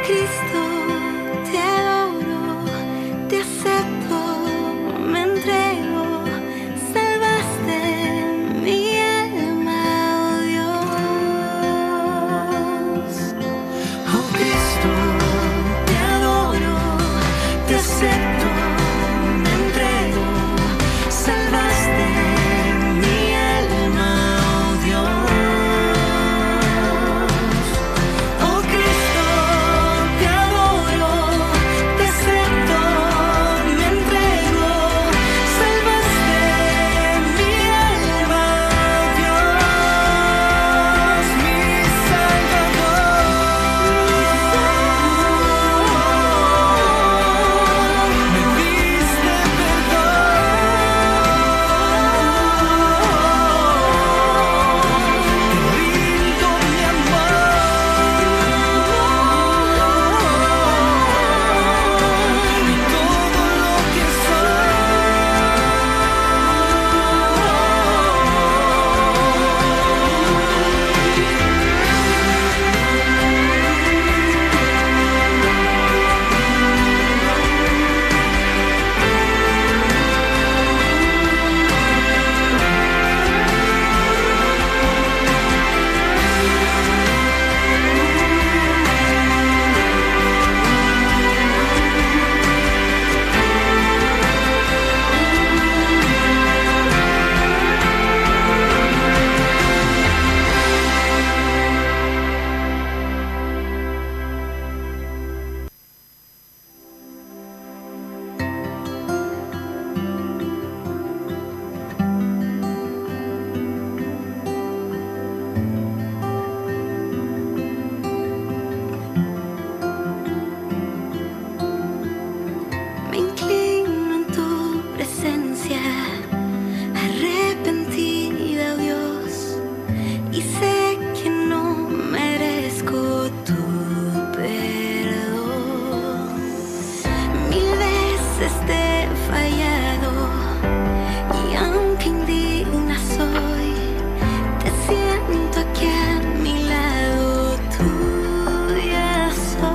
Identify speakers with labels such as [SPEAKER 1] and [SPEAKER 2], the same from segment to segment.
[SPEAKER 1] Cristo, te adoro, te acepto, me entrego, salvaste mi alma, oh Dios. Oh Cristo, te adoro, te acepto, me entrego, salvaste mi alma, oh Dios. Oh Cristo, te adoro, te acepto, me entrego, salvaste mi alma, oh Dios, mi Salvador. Me diste perdón, te rindo mi amor y todo lo que me inclino en tu presencia, arrepentida, oh Dios, y sé que no merezco tu perdón. Mil veces te he fallado, y aunque indigna soy, te siento aquí a mi lado, tuya soy.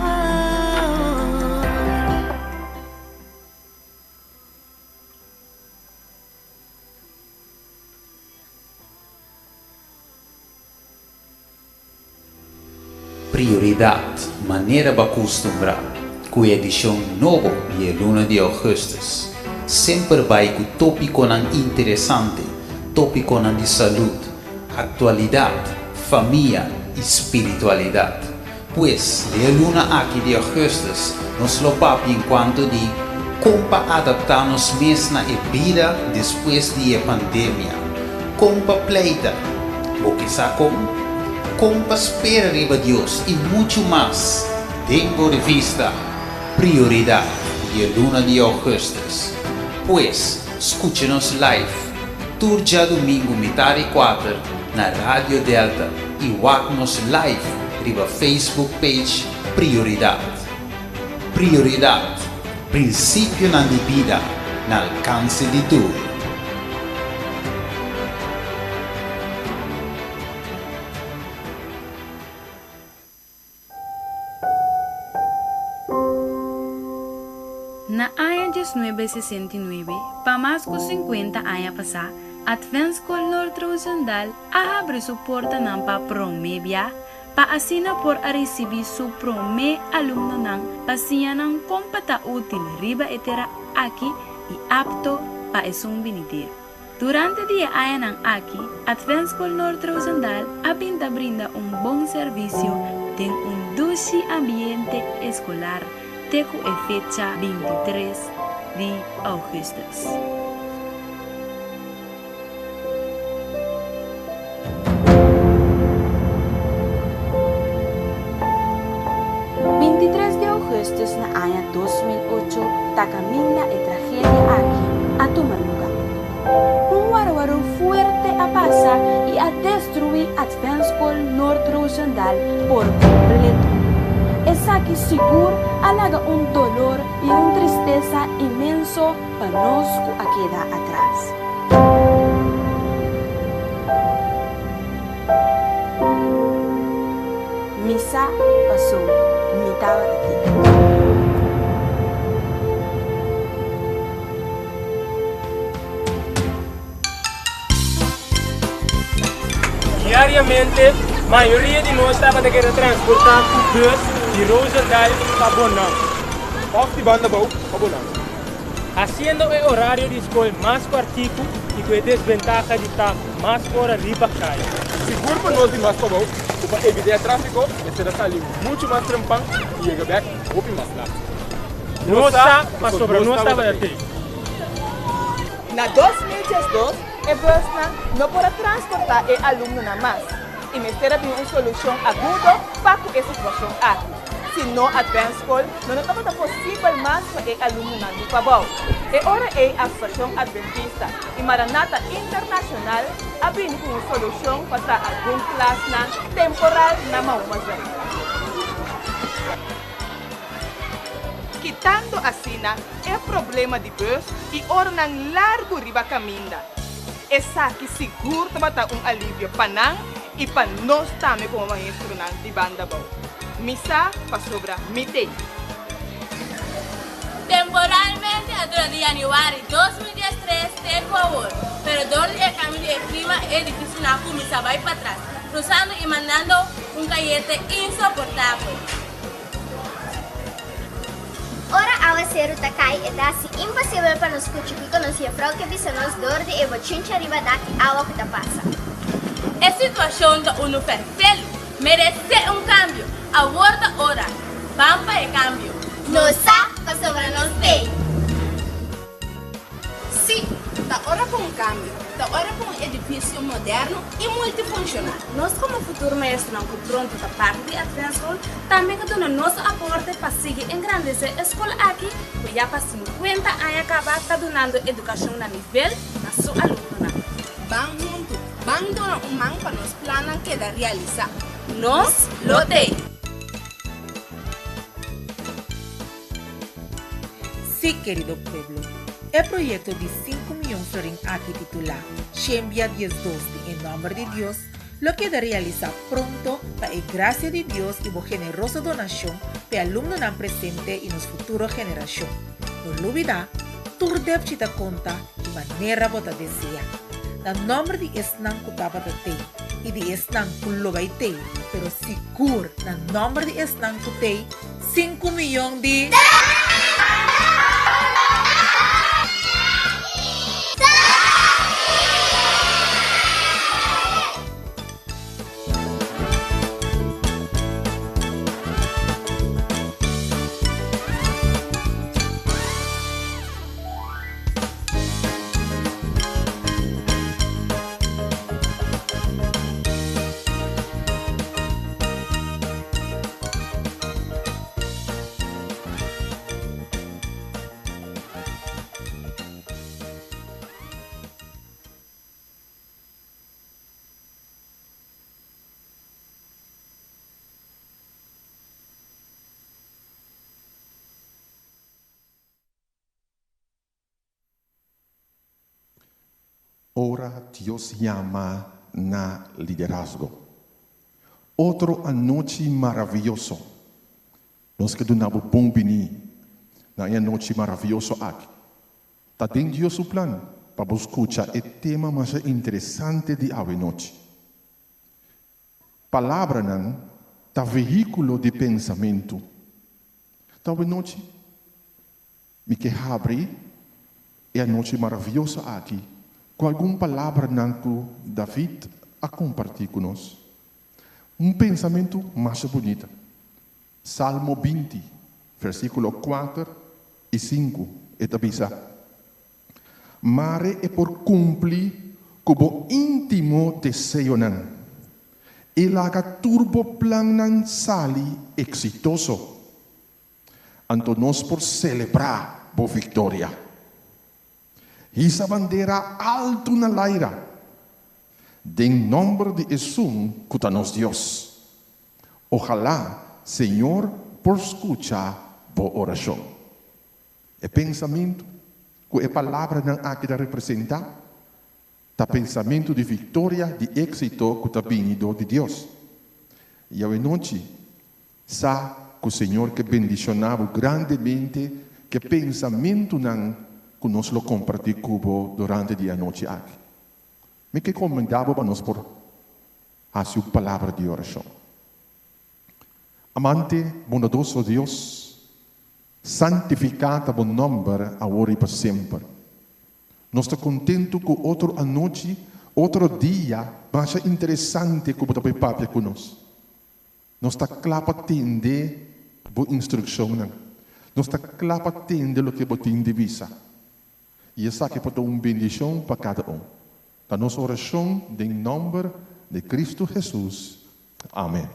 [SPEAKER 2] Prioridad, maneira de acostumbrar, com a edição nova de 1 de agosto. Sempre vai com tópico interessante, tópico de saúde, atualidade, família e espiritualidade. Pois, de 1 aqui de agosto, nos lo papo enquanto de como adaptar-nos mesmo na vida depois da pandemia. Como pleita, o que sabe como espera arriba Deus e muito mais. Tengo de vista prioridade de 1 de agosto. Pois, escute-nos live, turja domingo metade 4 na Rádio Delta e watch-nos live riba Facebook page Prioridade. Prioridade, princípio na vida, na alcance de tudo.
[SPEAKER 3] Na año 1969, para mais de 50 anos passar, Advent School Norte-Rosendal abre sua porta para promebia, para assinar por a receber seu prome aluno para ser compata útil riba etera aqui e apto para um beniteiro. Durante o dia aqui, Advent School Norte-Rosendal apinta brinda bom serviço, tem dulce ambiente escolar, com a fecha 23 de agosto. Na ano 2008, takamina e tragedia aqui a tomar lugar. Warwaro fuerte a pasar e a destruir Advent School Norte-Rosendal por completo. Essa que seguro alaga dolor e tristeza imenso para nós a quedar atrás.
[SPEAKER 4] Misa pasó mitad de ti.
[SPEAKER 5] Diariamente, maioria de nós estava a transportar o bus de Roosendaal para Bonang.
[SPEAKER 6] Of die bandenbouw op Bonang.
[SPEAKER 5] Haciendo el horario de escola más cortico y con desventaja de estar más hora arriba calle.
[SPEAKER 6] Seguro para nós de mais para bouw, para evitar tráfico, será salir muito mais trampang e chegar back op mais lá.
[SPEAKER 5] Nossa, mas sobre nós estava a ter.
[SPEAKER 4] Na 2012, o bus não pode transportar o aluno na mais. E me espera de uma solução aguda para essa situação aqui. Se não Advanced School, não estava possível mais para o aluno na do Pabau. E ora é a Associação Adventista e Maranata Internacional abrindo uma solução para algum classe temporal na Maumazan. Quitando assim é problema de bus e ora nang largo riba caminho. Essa que seguro para um alívio para nós e para nós também como maestro de banda bom. Misa para sobra mite.
[SPEAKER 7] Temporalmente, até de janeiro de 2013, tem favor, pero donde el cambio de clima es difícil na misa vai para trás, cruzando y mandando un callete insoportável.
[SPEAKER 8] Ora aguacero takai é dasi impossível para nós que conhecer frau que visa nos dor de evo chincha riba daqui água que passa.
[SPEAKER 7] A situação da UNO perfeito merece um cambio. Aborda ora, vamos para o cambio.
[SPEAKER 8] Nossa, para sobre nós tem.
[SPEAKER 9] Sim, da hora para um cambio, da hora para um edifício moderno e multifuncional.
[SPEAKER 3] Nós, como futuro maestro, não pronto da parte de Advanced School, também que dona nosso aporte para seguir engrandecer a escola aqui, que já para 50 anos acabar está donando educação na nível na sua aluna.
[SPEAKER 9] Vamos juntos, vamos dar um mão para nos planos que da realizar.
[SPEAKER 3] Nós lotei.
[SPEAKER 10] Sí, querido pueblo, el proyecto de 5 millones florín aquí titulado Chembia 1012 en nombre de Dios, lo que de realizar pronto para la gracia de Dios y la generosa donación para alumnos no presente y nos futura generación. No olvida, tú debes chita conta de manera bota desea. El nombre de Esnan Kutaba de Te y de Esnan Kulobaite, pero seguro, el nombre de Esnan Kutei, 5 millones de...
[SPEAKER 11] Ora Dios llama na liderazgo. Otro anoche maravilloso. Nós que donamos bom bini na noite maravilhoso aqui. Tá tem Deus o plano para escutar o tema mais interessante de a noite. Palavra não tá veículo de pensamento. Tá a noite me que abre é a noite maravilhosa aqui. Com alguma palavra não que David a compartilhar conosco. Pensamento mais bonito. Salmo 20, versículo 4 e 5. Eta bisa. Mare é por cumprir como íntimo desejo nan. E laga turbo plan nan sali exitoso. Anto nós por celebrar a vitória. Essa bandeira alto na laira. De nome de Jesus, cutanos Deus. Ojalá, Senhor, por escuchar a oração. É pensamento, que é palavra não há que representar, tá pensamento de vitória, de êxito que está vindo de Deus. E a noite, sa que o Senhor que bendicionava grandemente que pensamento não que nós lo compartir cubo durante a noite aqui. Me que comandava para nós por a sua palavra de oração. Amante, bondoso Deus, santificado bom nome agora e para sempre. Nós estamos contentos com outra noite, outro dia, mais interessante que você pode conosco. Nós estamos claro para atender a instrução. Nós estamos claro para atender o que você tem de vista. E essa aqui é uma bendição para cada um. A nossa oração, em nome de Cristo Jesus. Amém.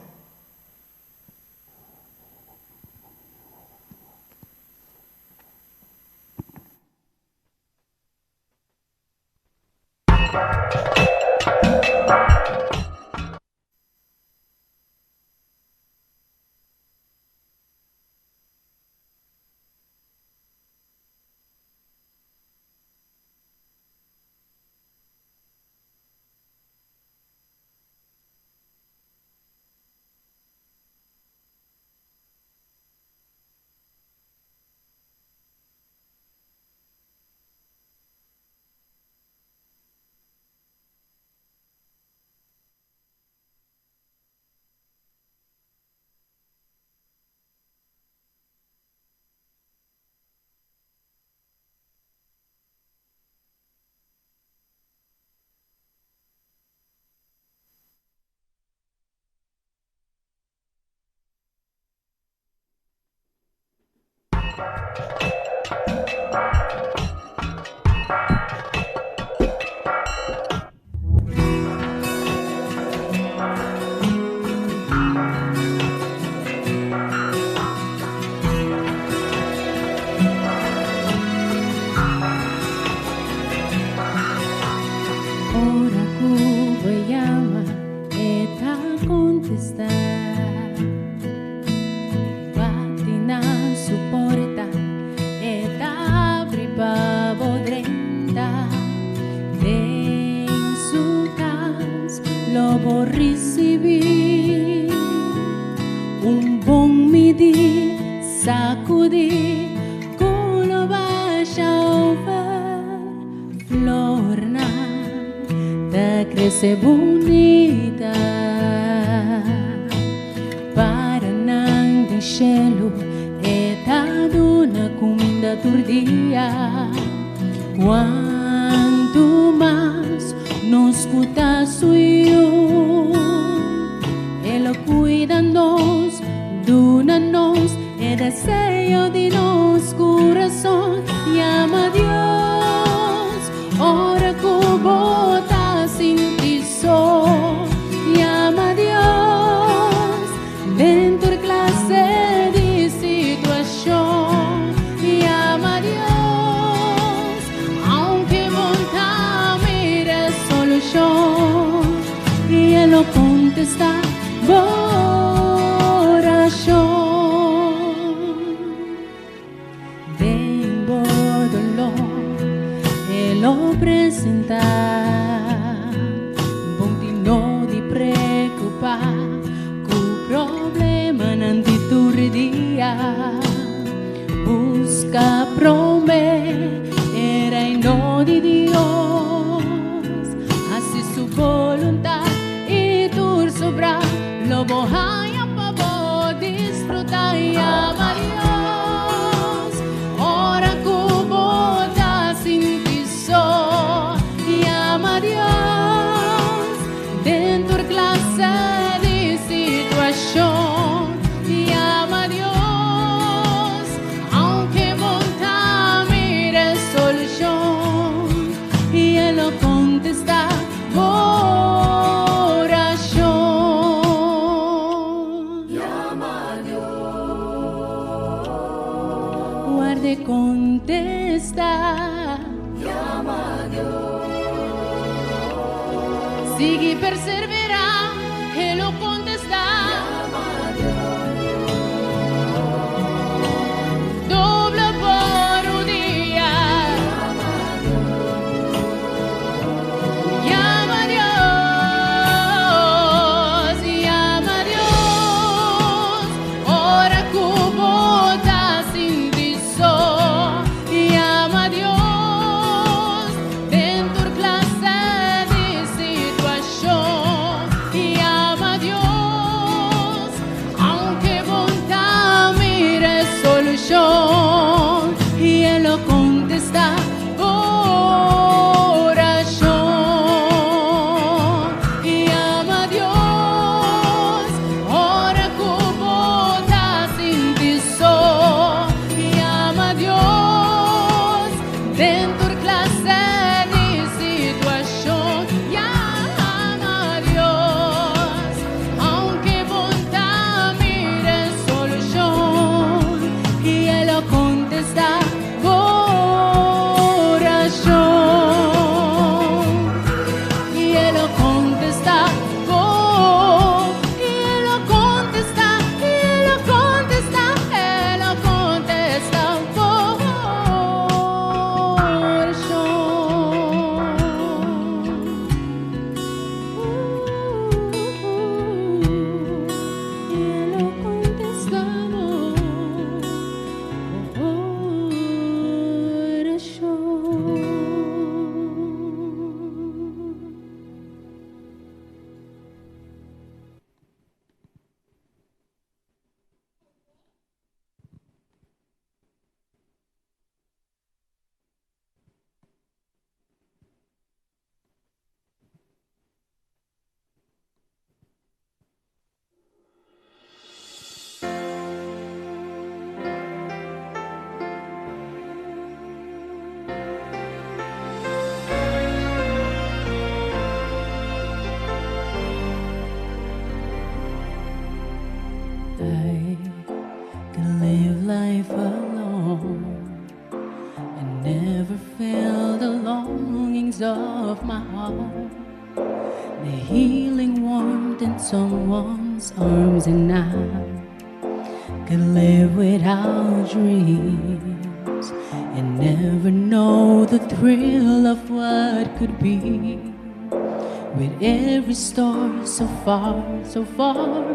[SPEAKER 12] Crece bonita para nang de cielo e dado na comida turdia. Quanto mais nos cuida suyo, Ele cuida nos, dona nos e desejo de nos coração. Llama a Dios, ora como sin ti llama a Dios dentro de clase de situación. Llama a Dios aunque monta mire solución y Él lo contesta oración. Vengo dolor Él lo presenta. Busca era y no de Dios, así su voluntad y tu sobra lo voy a poder disfrutar. Llama a Dios, ora como está sin ti llama a Dios dentro de clase de situación. Contesta oración. Llama a Dios. Guarde, contesta. Llama a Dios. Sigue persevera, Él lo contesta. Llama a Dios. Doble por un día. Llama a Dios. Llama a Dios. life alone and never felt the longings of my heart, the healing warmth in someone's arms, and I could live without dreams and never know the thrill of what could be. With every star so far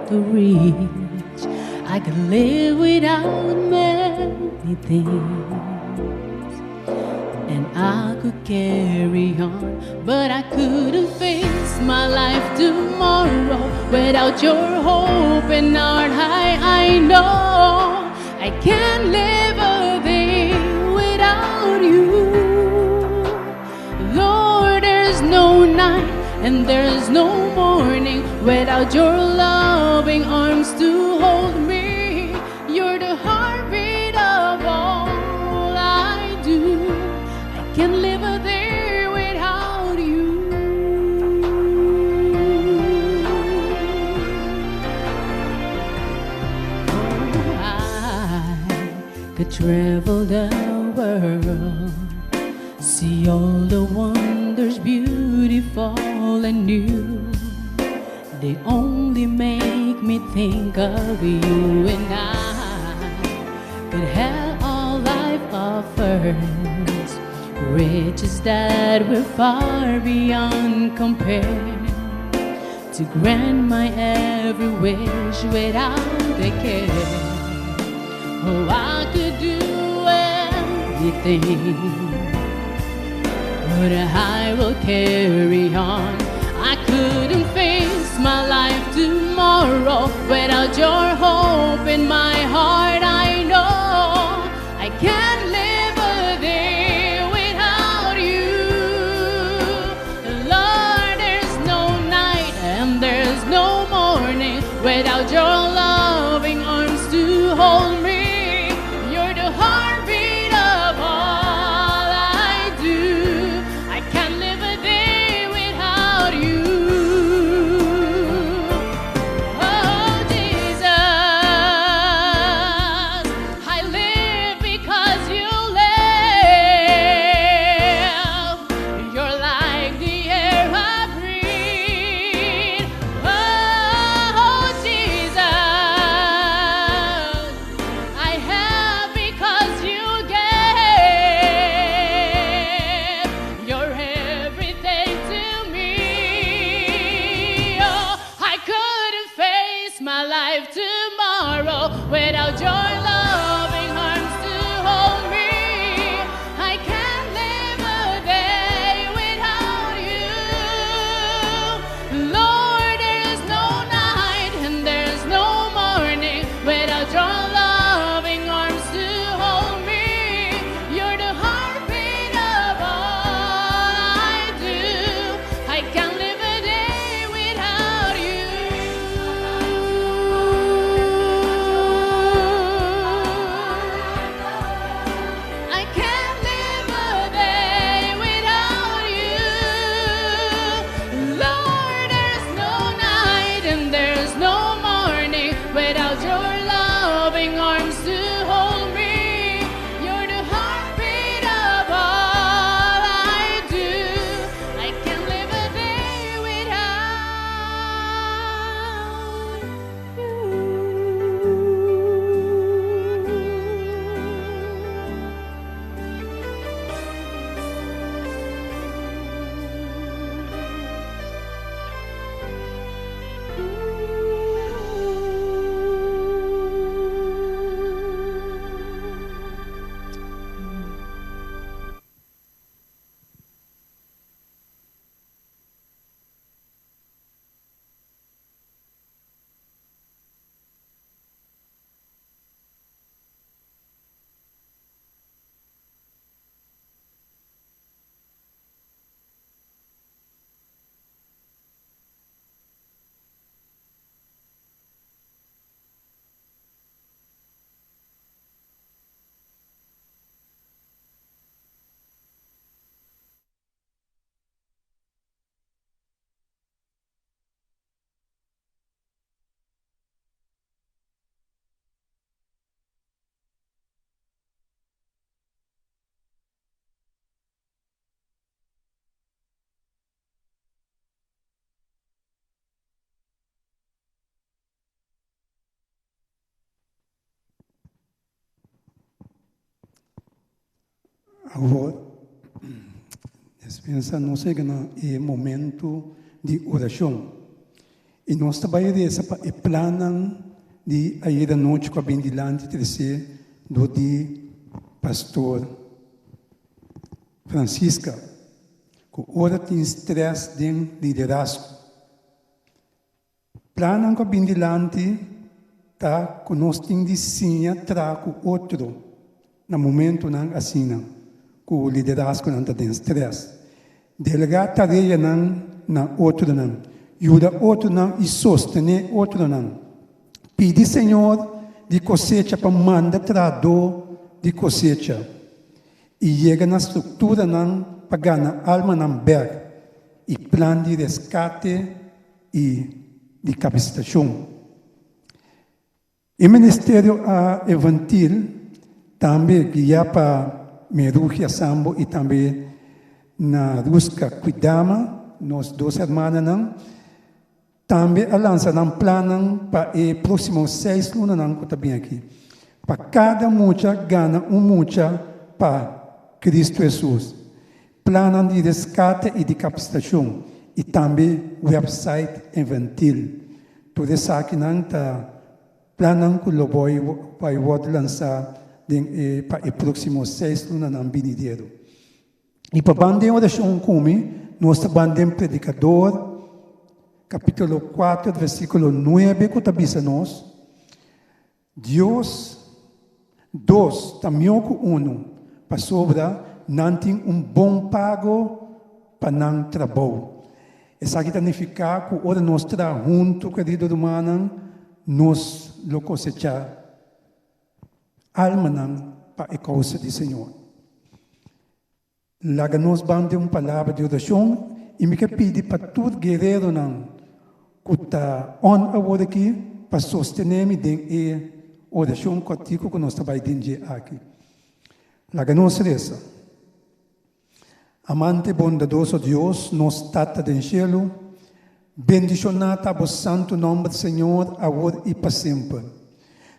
[SPEAKER 12] to reach, I could live without many things, and I could carry on, but I couldn't face my life tomorrow without your hope and heart. I know I can't live a day without you. Lord, there's no night and there's no morning without your loving arms to hold me. You're the heartbeat of all I do. I can't live a day without you. Oh, I could travel the world, see all the wonders beautiful and new. They only make me think of you, and I could have all life offers, riches that were far beyond compare, to grant my every wish without a care. Oh, I could do anything, but I will carry on. I couldn't face my life tomorrow without your hope in my heart. I know I can't live a day without you. Lord, there's no night and there's no morning without your loving arms to hold me. You're the heartbeat of all I do. I can't live a day without you. Oh, Jesus, I live because you live. You're like the air I breathe. Oh, Jesus, I have because you gave. You're everything to me. Oh, I couldn't face my life tomorrow without your loving arms to hold me. I can't live a day without you. Lord, there is no night and there's no morning without your loving arms to hold me. You're the heartbeat of all I do. I can't live a day without you. I can't live a day without you. Lord, there's no night and there's no morning without your loving arms to hold me. You're the heartbeat of all I do. I can't live a day without you.
[SPEAKER 13] Agora, pensa, não sei que é momento de oração. E nós trabalhamos para o plano de aí da noite com a bendilante do de pastor Francisca, que ora tem estresse de liderazgo. Plano com a bendilante tá que nós temos de sinha trago outro no momento não assim que o liderazgo não está em estresse. Delegar tarefa na outro não, ajuda outro não e sostener outro não. Pedir Senhor de cosecha para mandar trador de cosecha e chega na estrutura não para ganhar alma não berg e plano de resgate e de capacitação. O Ministério Infantil também guia para Merugia Sambo e também na Rusca Cuidama, nós 2 irmãs não, também lança um plano para o próximo 6 lunas não que está bem aqui. Para cada mucha ganha mucha para Cristo Jesus. Plano de resgate e de capacitação e também website infantil. Tudo isso aqui não está plano que o vai lançar para o próximo 6 lunas não venidero. E para bandem oração comigo, nós bandem predicador, capítulo 4, versículo 9, que está nós. Deus, 2, também com 1, para sobra, não tem bom pago para não trabalho. Isso aqui significa que ora nós trabalhamos junto, querido humano, nós lo cosechar alma não para a causa do Senhor. Lá nós vamos uma palavra de oração e me pede para todo guerreiro não que está agora aqui para sostener-me em oração contigo que nós trabalhamos aqui. Lá nós reza. Amante bondadoso Deus, nos tata do cielo, bendicionata o santo nome do Senhor, agora e para sempre.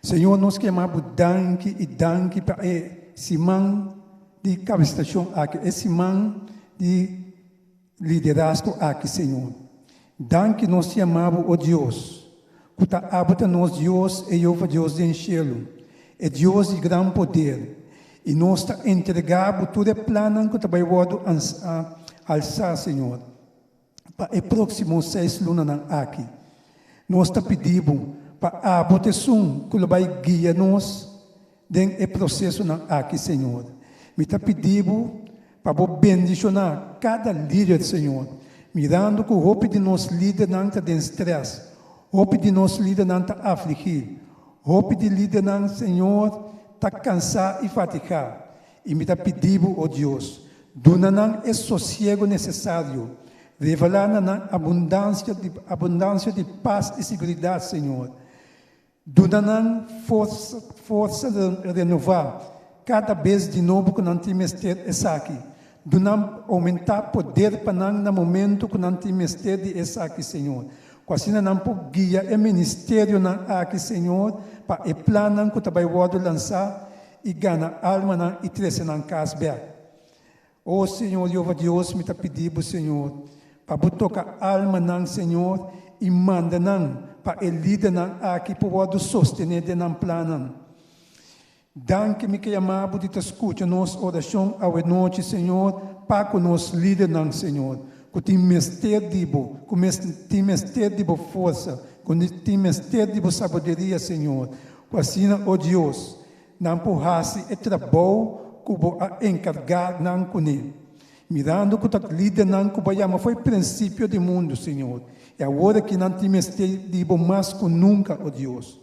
[SPEAKER 13] Senhor, nós queremos danke e danke para esse man de capacitação aqui, esse man de liderazgo aqui, Senhor. Danke nós chamamos o Deus, que está habita nós Deus e eu Deus do cielo, é Deus de grande poder. E nós está entregado todo o plano que vai alçar, Senhor, para o próximo 6 lunas aqui. Nós está pedindo para a proteção que vai guiar nós no processo aqui, Senhor. Me está pedindo para bendicionar cada líder, Senhor, mirando que o roupa de nós líder não está em estresse, o roupa de nós líder não está afligido, o roupa de líder não, Senhor, está cansado e fatigado. E me está pedindo, oh Deus, dona-nos esse sossego necessário, revelar-nos abundância de paz e segurança, Senhor. Dona-nos força de renovar, cada vez de novo que não temos esse aqui. Dona-nos aumentar poder para nós no momento que não temos esse aqui, Senhor. Quase não pode guiar o ministério aqui, Senhor, para o plano que vai lançar e ganhar alma e trazer na casa. Oh, Senhor, eu Deus me está pedindo, Senhor, para tocar alma, Senhor, e manda para o líder aqui, para poder sostener o plano. Danke me que amado de te escutar nossa oração à noite, Senhor, para que nos líder, Senhor. Que tem mistério de força, que tem mistério de sabedoria, Senhor. Que assim, oh Deus, não porrasse o trabalho que vou encarregar não com ele. Mirando que o líder não que vai foi o princípio do mundo, Senhor. E agora que não tem mistério de mais que nunca, oh Deus.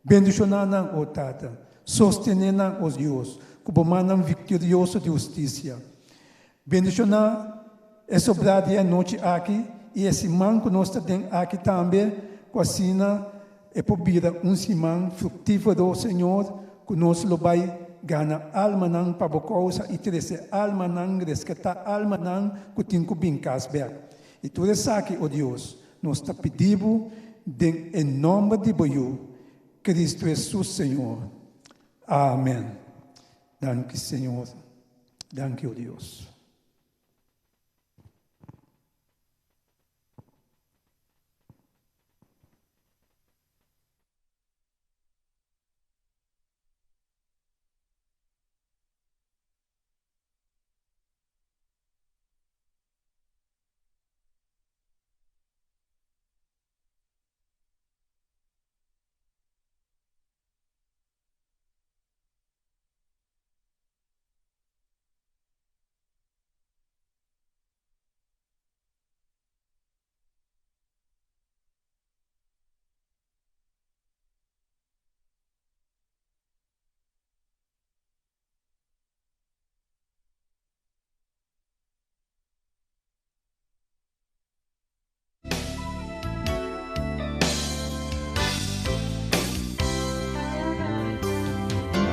[SPEAKER 13] Bendicionar não, oh Tata. Sostener não, oh Deus. Que vou mandar vitorioso de justiça. Bendicionar é sobrado a noite aqui, e esse manco nós temos aqui também, com a sina, é por vida simão frutífero, Senhor, que nós vai ganhar alma não para a causa e trazer alma não, resgatar alma não, que tem que vir casar. E tudo isso aqui, oh Deus, nós está pedindo em nome de Deus, Cristo Jesus, Senhor. Amém. Danke, Senhor. Dank u, Dios.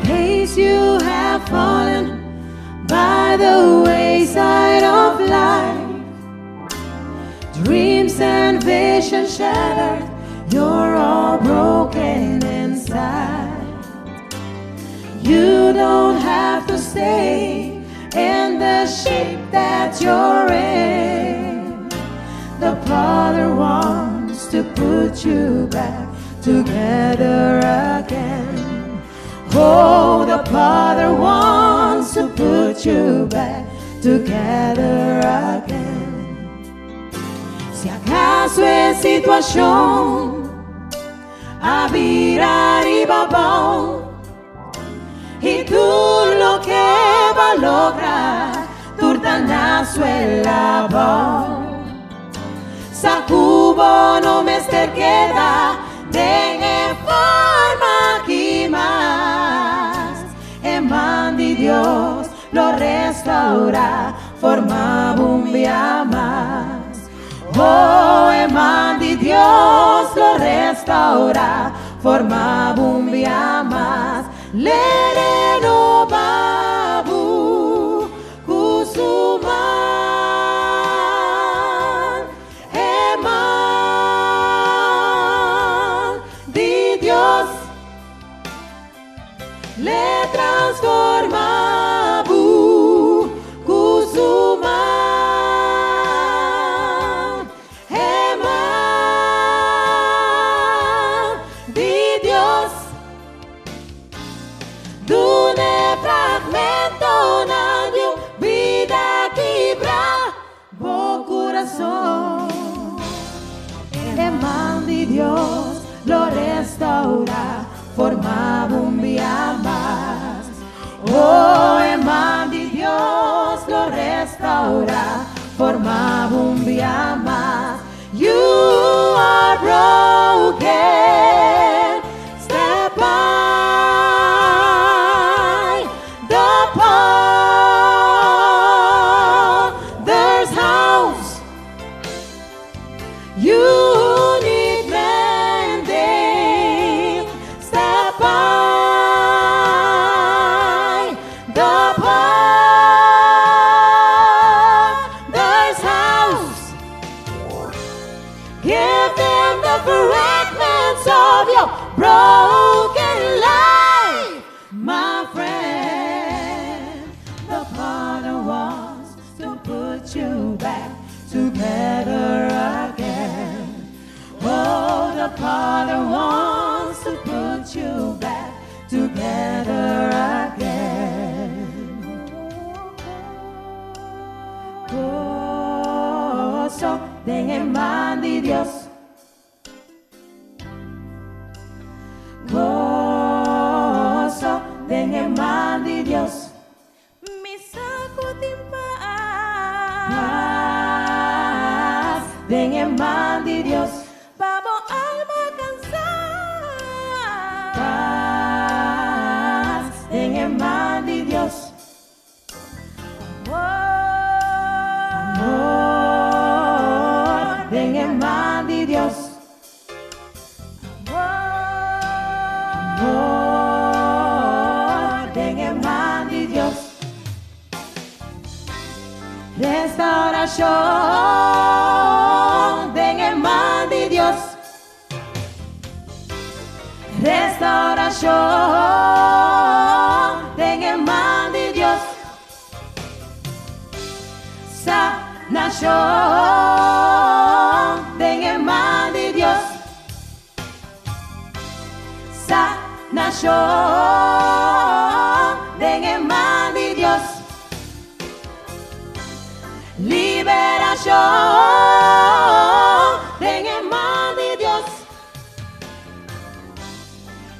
[SPEAKER 12] Case you have fallen by the wayside of life, dreams and visions shattered, you're all broken inside. You don't have to stay in the shape that you're in. The Father wants to put you back together again. Oh, the Father wants to put you back together again. Si acaso es situación a virar y babón, y tú lo que va a lograr, turtanazo el labón. Sa cubo no me queda de forma que más eman de Dios lo restaura forma bumbia más. Oh, eman de Dios lo restaura forma bumbia más. Lere no babu kusuman eman de Dios le transforma bu kusuman eman de Dios. Dune fragmento na de vida quebra bo corazón. Eman de Dios lo restaura, forma bumbia más. Oh, eman de Dios lo restaura, forma bumbia más. You are broken, step by the Father's house. You need mending, step by the Father's house. Give them the fragments of your broken life, my friend. The Father wants to put you back together again. Oh, the Father wants to put you back together again. Gozo en el man de Dios. Gozo en el man de Dios.
[SPEAKER 7] Mi saco de
[SPEAKER 12] Paz en el man de Dios.
[SPEAKER 7] Vamos alma cansada.
[SPEAKER 12] Paz en el man de Dios. Amor en el man de Dios. Amor en el man de Dios. Restauración en el man de Dios. Restauración en el man de Dios. den man de Dios. Sanación den man de Dios. Liberación den man de Dios.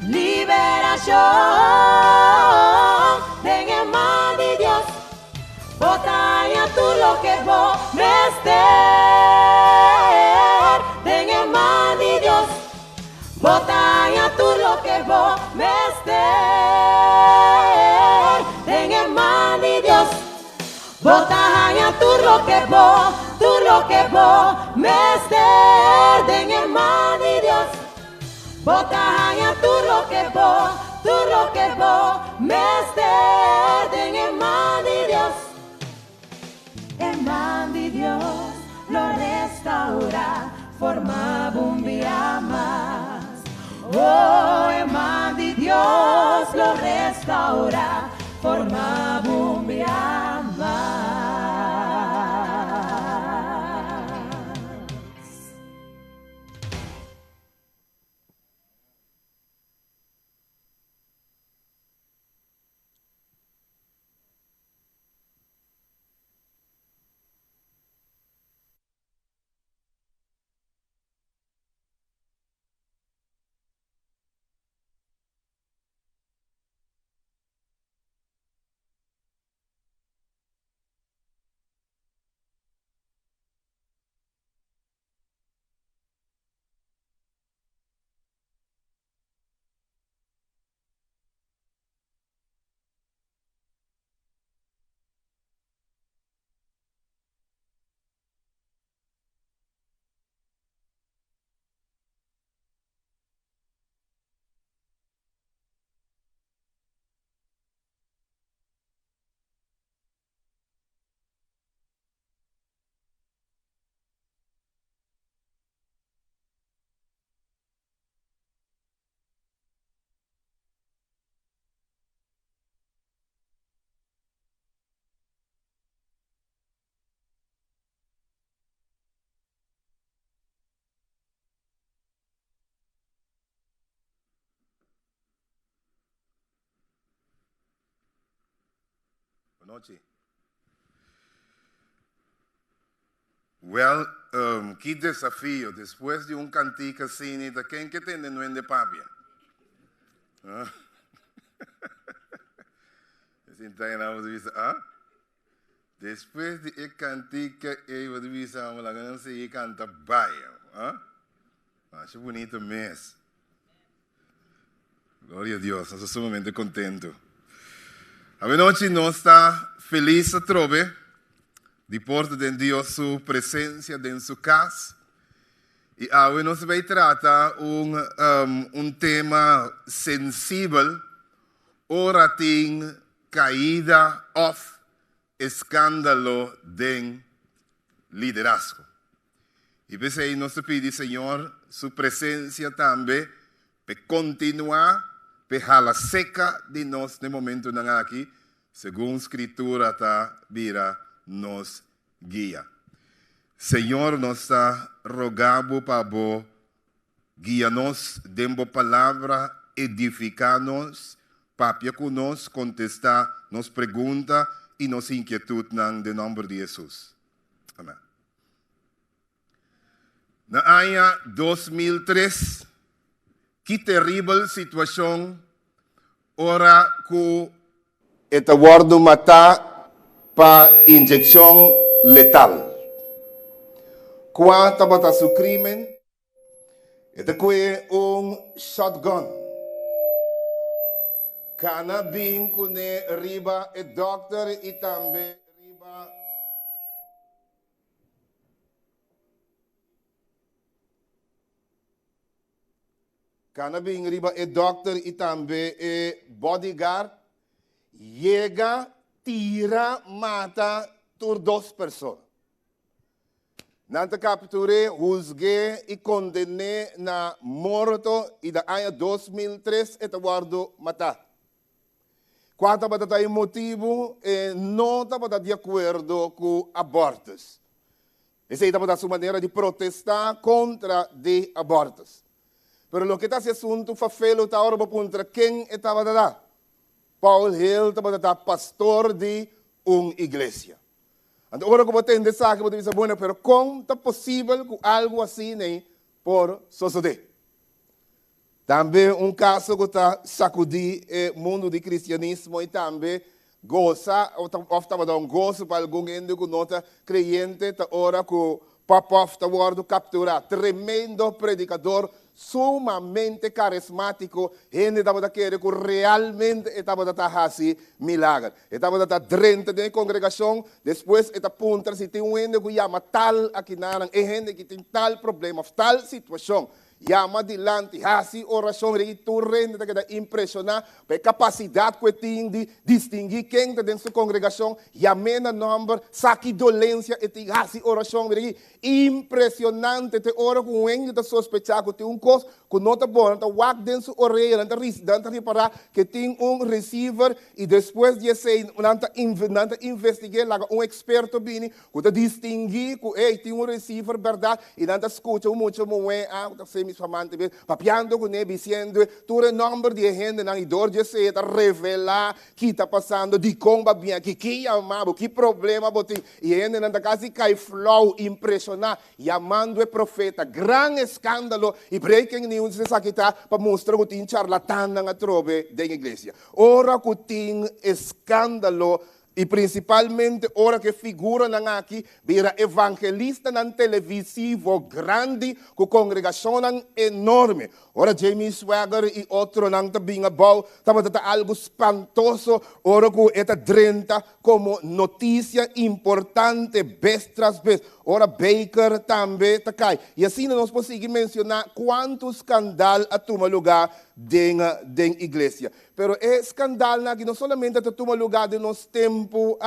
[SPEAKER 12] Liberación den man de Dios. Botanya tú lo que vos mester den man de Dios. Botanya tú lo que vos mester den man de Dios. Botanya tú lo que vos mester den man de Dios. Botanya tú lo que vos mester den man de Dios. El man de Dios lo restaura, forma un día más. Oh, el man de Dios lo restaura, forma un día más.
[SPEAKER 14] Noche. Well, qué desafío después de un cantico cine de quien que tiene no en de papia. Después de el cantico eu de visa la ganan se canta baia. Acho bonito mes. Gloria a Dios, estoy sumamente contento. A noche nós está feliz a trove de porta de Deus sua presença dentro sua casa e hoje nós vai tratar tema sensível, ora tem caída of escândalo de liderazgo. E por isso nós pedimos, Senhor, sua presença também para continuar la seca de nós no momento aqui, segundo a escritura tá vira nos guia. Senhor, nós está rogando para vos guia-nos, demos palavra, edificar-nos, papia conosco, contestar nos pergunta e nos inquietude no nome de Jesus. Amém. Na ano 2003, que terrível situação, ora que Eduardo matar para injeção letal. Quanto a seu crime, foi shotgun. Kana bem com riba e doctor e também riba Canabing riba e doctor e também e bodyguard chega, tira, mata por 2 pessoas. Nanta capturei, juzguei e condenei na morto e da ano 2003 e Eduardo matar. Quanto a motivo e não estava de acordo com abortos. Esa es su manera de protestar contra de abortos. Pero lo que está ese asunto fue feo está ahora contra quién estaba dando. Paul Hill estaba pastor de una iglesia. Então, agora como tem dessa que você diz, bueno, pero como é possível que algo assim nem por suceder? Também caso que está sacudir o mundo do cristianismo e também goza, ou estava dando gozo para alguém que não está crente, tá hora que o Popov está sendo capturado. Tremendo predicador, sumamente carismático, gente estava querendo que realmente estava a fazer milagre. Estava dentro da congregação, depois está aponta se tem gente que chama tal aqui na e gente que tem tal problema, tal situação. Chama adiante, faz oração, e tu rende que impressionar pela capacidade que tem de distinguir quem está dentro da congregação, chamena número, saque dolência e tem faz oração, impressionante, te ora com o ente da sospechar que tem coisa que não está bom, está wak dentro da orelha, está reparar que tem receiver e depois de ser, não investigar, lá experto bem, que está distinguir que tem receiver verdade e não está escuta muito, mis amantes, papiando con ele, dizendo, tu o número de gente na idor de ser, revelar que está passando, de como va bem, que amava, que problema botem, e gente na casa cai flow, impressionar, chamando o profeta, grande escândalo, e breaking news, se aqui está, para mostrar que tem charlatán na trove da igreja. Ora que tem escândalo, e principalmente, ora que figura aqui, vira evangelista na televisivo grande, com congregação enorme. Ora, Jamie Swagger e outro não também abau, estava algo espantoso, ora que esta drenta como notícia importante, vez tras vez. Ora, Baker também está cai. E assim nós conseguimos mencionar quantos escândalos a tomar lugar dentro da igreja. Pero é escândalo que não somente a tomar lugar de nosso tempo,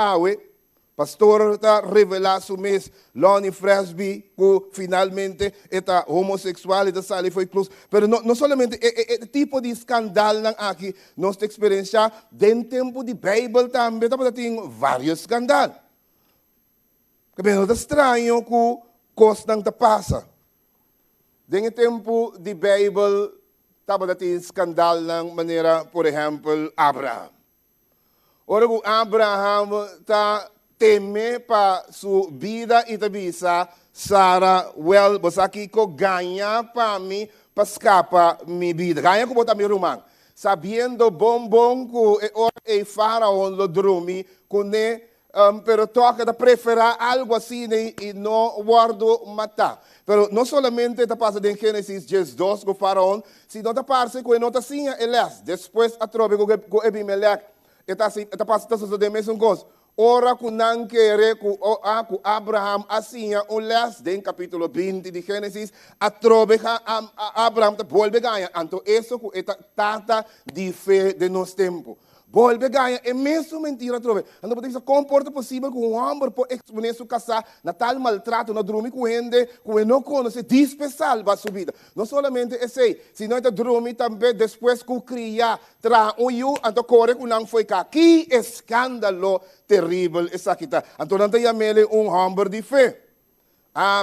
[SPEAKER 14] pastor está revelando su mês, Lonnie Fresby, que finalmente está homossexual e está foi cruz. Pero não somente o tipo de escândalo aqui, nós experienciamos dentro do tempo de Bíblia também, tem vários escândalos. Pero é estranho que coisas não passa. Dentro do tempo de Bíblia, estava tem escândalo de maneira, por exemplo, Abraham. Ora que Abraham está teme para sua vida e também Sara, você aqui que ganha para mim, para escapar minha vida. Ganha que botar meu irmão. Sabendo bom que o faraó lo dorme, pero toca de preferir algo assim e não guardo matar. Pero não somente está passando em Gênesis 12 com o faraó, sino está passando com a nota assim, depois a trobe com Ebimelech, está passando de mesmo coisa. Ora que não quer que Abraham assim, les em capítulo 20 de Gênesis, a trobe Abraham volve a ganhar. Então, isso é tata de fé de nosso tempo. Volve a ganhar, é mesmo mentira, trove. Então, como pode ser possível que homem pode exponer sua casa na tal maltrato, na dormir com gente que não conhece, salva a sua vida. Não somente esse, senão está dormir também depois que cria, tra então corre que não foi cá. Que escândalo terrível essa aqui está. Então, não tem ele homem de fé.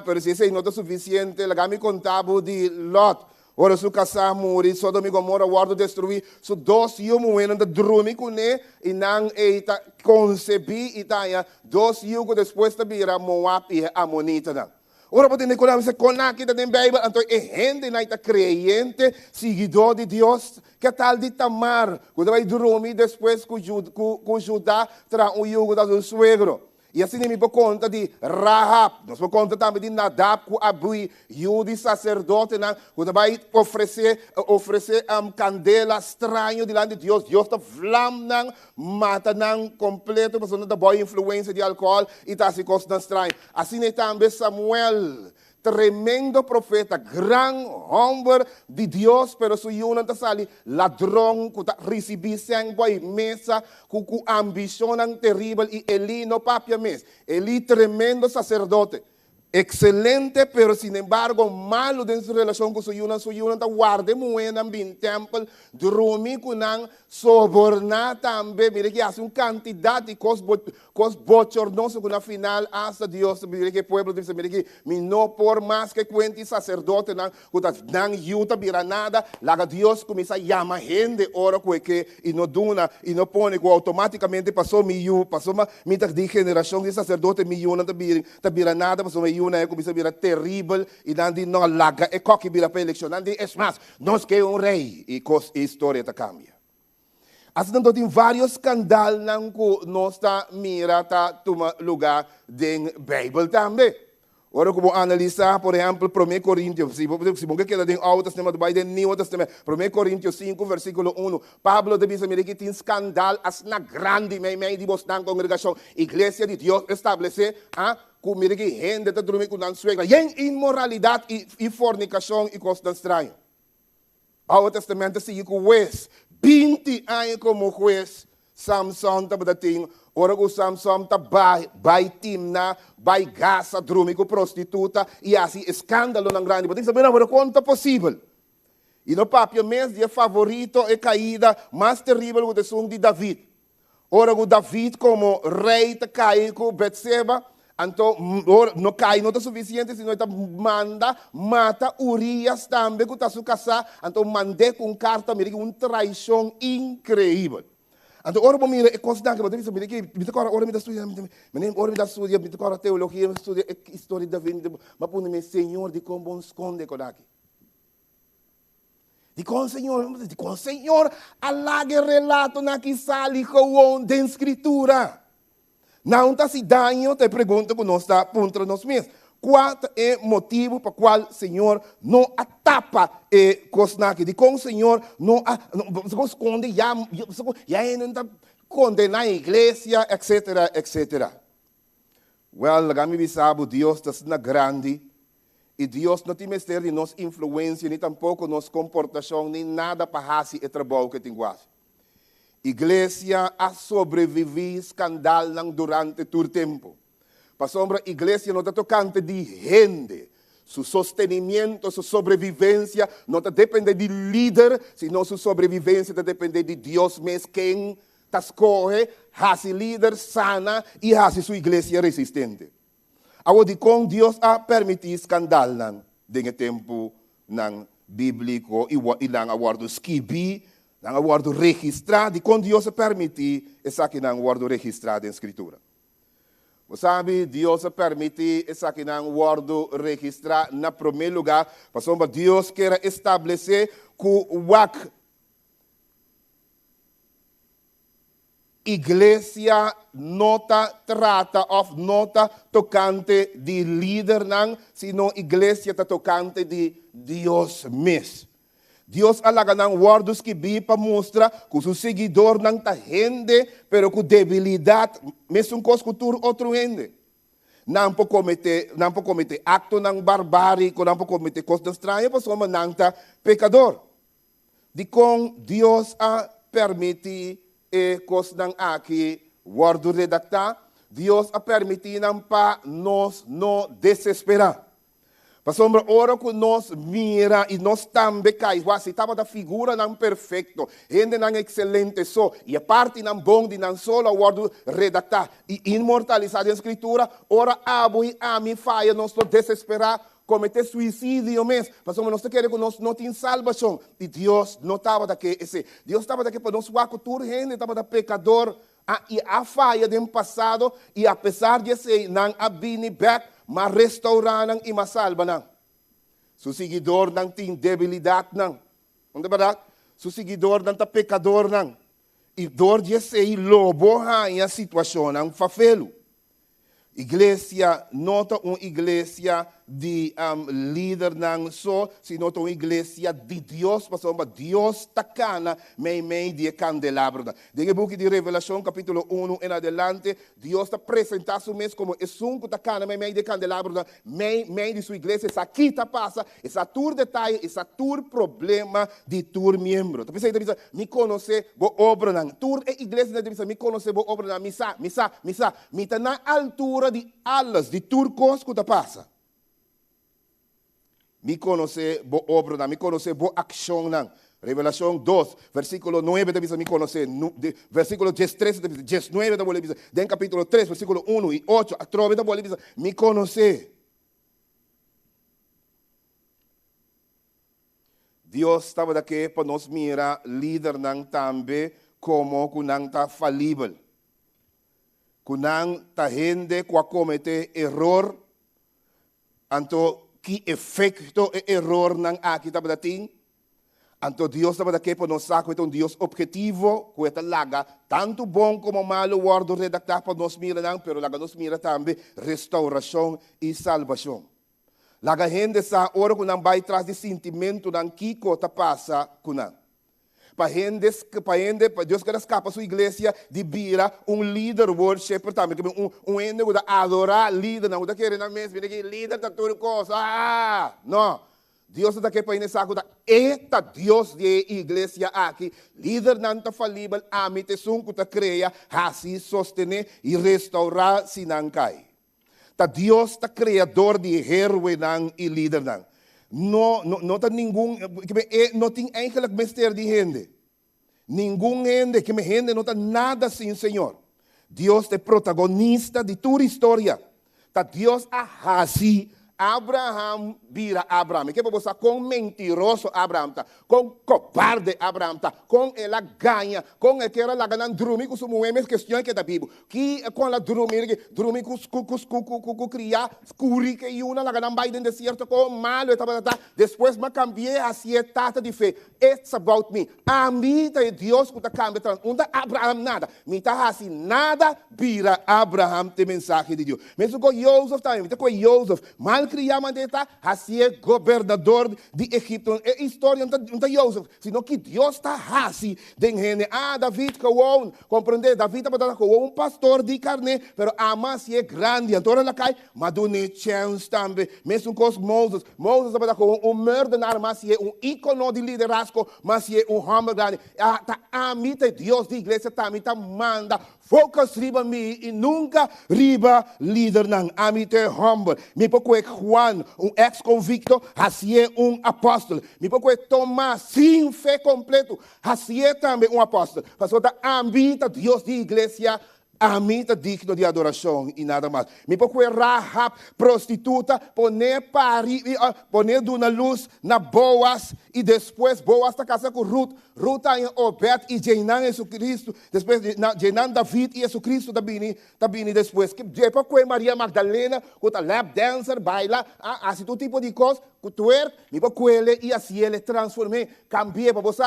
[SPEAKER 14] Pero se esse não é suficiente, me contava de Lot. Ora, su casa muri, Sodoma e Gomorra, guardo destruir, su dos yu muena da drumi kune, e nang eita concebi itaia, dos yu que depois tabira Moab e Amonita na. Ora, pode necolar se conakita na Bíblia, então é gente na ita creyente, seguidor de Deus, que tal de Tamar, quando vai drumi depois com Judá, tra yugo da seu suegro. E assim me dou conta de Rahab, nós dou conta também de Nadab, que Abui, Yudi sacerdote, quando vai oferecer candela estranho diante de Deus, Deus está flamando, mata completo, mas não dá boa influência de álcool e está se coisa estranha. Assim também Samuel, tremendo profeta, gran homem de Deus, pero su yuna ta sali ladrão que recebi sangue mesa com ambição terrível e Eli no papia mes. Eli tremendo sacerdote. excelente, pero sin embargo malo en su relación con su yuna guarde muy en bin temple, dormi kunang soborna también, mire que hace una cantidad de cosas bochornosas con la final hasta Dios, mire que el pueblo dice, mire que mi no por más que cuente sacerdote nang yuta bira nada, laga Dios comienza a llamar gente ora que y no duna y no pone que automáticamente pasó mi mitad de generación de sacerdote mi yuna tabira nada, pasó mi yuna comienza a virar terrible y dan no laga e coque bira para elección, dan es más, nos que un rey y historia ta cambia. Assim, então, tem vários escândalos que nós está mira tá toma lugar na Bíblia também. Ora, como analisar, por exemplo, 1 Coríntios, se você quer dar Alto Testamento, vai dar Novo Testamento, 1 Coríntios 5, versículo 1, Pablo diz que tem escândalo, as na grande, meio de na congregação, igreja de Deus estabelecer, como que gente está dormindo com a suegra, e imoralidade e fornicação e coisas estranhas. Alto Testamento sigue com o juez, 20 anos como juez, Samson está batendo, ora o Samson está vai timna, vai gasa, dorme com prostituta, e assim, escândalo na grande. Mas saber agora quanto é possível. E no papel mês, dia favorito é caída mais terrível do som de David. Ora o David como rei está caindo com Betseba, então não cai, não está suficiente, senão está mata Urias também, que está se casar, então mandei com carta, mira, uma traição incrível. Então, ora, mira, é constante, mas mira que, ora, me dá estudia, ora, me dá estudia, me dá teologia, me estudia a história da vida, mas por mim, Senhor, de como esconde com aqui. De com Senhor, alague relato na que sali com a escritura. Não está se dando, te pergunto que nós está contra nós mesmos. Qual é o motivo para qual o Senhor não atapa coisa de com o Senhor não esconde, já não está condenar a igreja, etc, etc. Well, kami sabe, Deus está grande e Deus não tem mistério de nossa influência, nem tampouco nossa comportação, nem nada para fazer o trabalho que tem quase. Igreja a sobreviver escândalo durante todo o tempo. Para sombra, a igreja não está tocante de gente. Su sostenimiento, su sobrevivência não está depende de líder, senão su sobrevivência está depende de Deus mesmo, quem está escolhe, hace líder sana e hace sua igreja resistente. Agora, com Deus a permitir escândalo no tempo bíblico e não aguardo esquibi, não aguardo registrar, e com Deus a permitir essa que não aguardo registrar na Escritura. Você sabe, Deus a permitir essa que não aguardo registrar na primeiro lugar, porque Deus quer estabelecer que a igreja nota trata ou nota tocante de líder, não, sino igreja está tocante de Deus mesmo. Deus alaga ng wordos que bi para mostrar que o seguidor não está rende, pero com debilidade, mesmo com outro rende. Não pode cometer acto ng barbárico, não pode cometer coisas estranhas, porque não está pecador. De com Deus a permitir coisas aqui, wordo redactar, Deus a permitir não para nós não desesperar. Pasombra, ora que nós mira e nós também cai, se estava da figura não perfeito, gente não excelente só, e a parte não bom de não só o word redactar e imortalizar a escritura, ora abo e a mim faia, nós não desesperar, cometer suicídio mesmo, pasombra, nós queremos que nós não tem salvação, e Deus não estava daqui, Deus estava daqui para nós cultura, gente estava da pecador, e a falha do passado, e apesar de ser não abini back, mas restaurar e mas salva não. Su seguidor não tem debilidade não. Não é verdade? Su seguidor não está pecador não. E dor de ser lobo a situação não fafelo. Igreja nota uma igreja de líder não só, sino uma igreja de Deus, porque Deus tacana meio de candelabro. Dentro do book de Revelação, capítulo 1 em adelante, Deus está apresentando mesmo como esunco tacana meio de candelabro, meio de sua igreja, essa aqui está passa, essa tur detalhe, essa tur problema de tur membro. Então, você diz, me conhece, vou obra não. Tur é igreja, diz, me conhece, vou obra não, missa, me está na altura de alas, de tur cos que está passa. me conhecer bo obra, me conhecer bo ação não. Revelação 2, versículo 9, da me conhecer. Versículo 13, 19, da bolsa. Den capítulo 3, versículo 1 e 8, a trove da bolsa, me conhecer. Deus estava daqui para nos mirar líder não também como que não está falível. Que não está gente que comete erro. Então, que efeito e erro não aqui estava daqui. Então, Deus estava daqui para nos sacar um Deus objetivo, que é laga, tanto bom como malo, word redactar para nos mirar não, pero laga nos mira também restauração e salvação. Laga gente sa ora que não vai atrás de sentimento não que coisa passa com não. Para gente, Deus quer escapar sua igreja de vira líder worship também, ende que adorar líder não, que querer na mesa, que líder da tudo coisa. Não. Deus está aqui para iniciar que esta Deus de igreja aqui, líder não está falível, a mim te sunco te cria, assim sostener e restaurar se não cai. Ta Deus está criador de héroe e líder não. Não tem nenhum, não tem eigenlijk mistério de gente. Nenhum gente, que me gente não tem nada sem Senhor. Deus é protagonista de toda a história. Ta Deus assim. Abraham vira Abraham. Que você com mentiroso Abraham tá, com cobarde Abraham tá, com ela ganha, com que ela ganha dormir com sua mulher questão que da Bíblia. Que com ela dormir com criar curi que uma lá ganha vai dentro deserto com malo tá. Depois me cambiei a cietata de fé. It's about me. A mim é Deus que tá cambiando. Não Abraham nada. Me tá assim nada vira Abraham tem mensagem de Deus. Mesmo com Joseph também, com Joseph mal criamos deta, assim é governador de Egipto. É história não é Joseph, sino que Deus está assim. David que compreende, David é pastor de carne, pero ama se é grande, então ela cai, mas do chance também. Mesmo com Moses é merdenário, mas é ícone de liderazgo, mas é homem grande. A mim Deus de igreja também manda. Focus riba me e nunca riba líder não. A mim humble. Me pouco Juan, ex-convicto, assim é apóstolo. Me pouco Tomás, sem fé completo, assim é também apóstolo. Pastor, a mim Deus de igreja, a mim digno de adoração e nada mais. Me pouco Rahab, prostituta, poner uma luz na Boaz e depois Boaz está casada com Ruth. Ruth está em Obed e Jainan Jesus Cristo. Depois Jainan David e Jesus Cristo também depois. Que pouco Maria Magdalena, que está lap dancer, baila, assim todo tipo de coisa. Que tu me pouco ele e assim ele transformei, cambiei para você.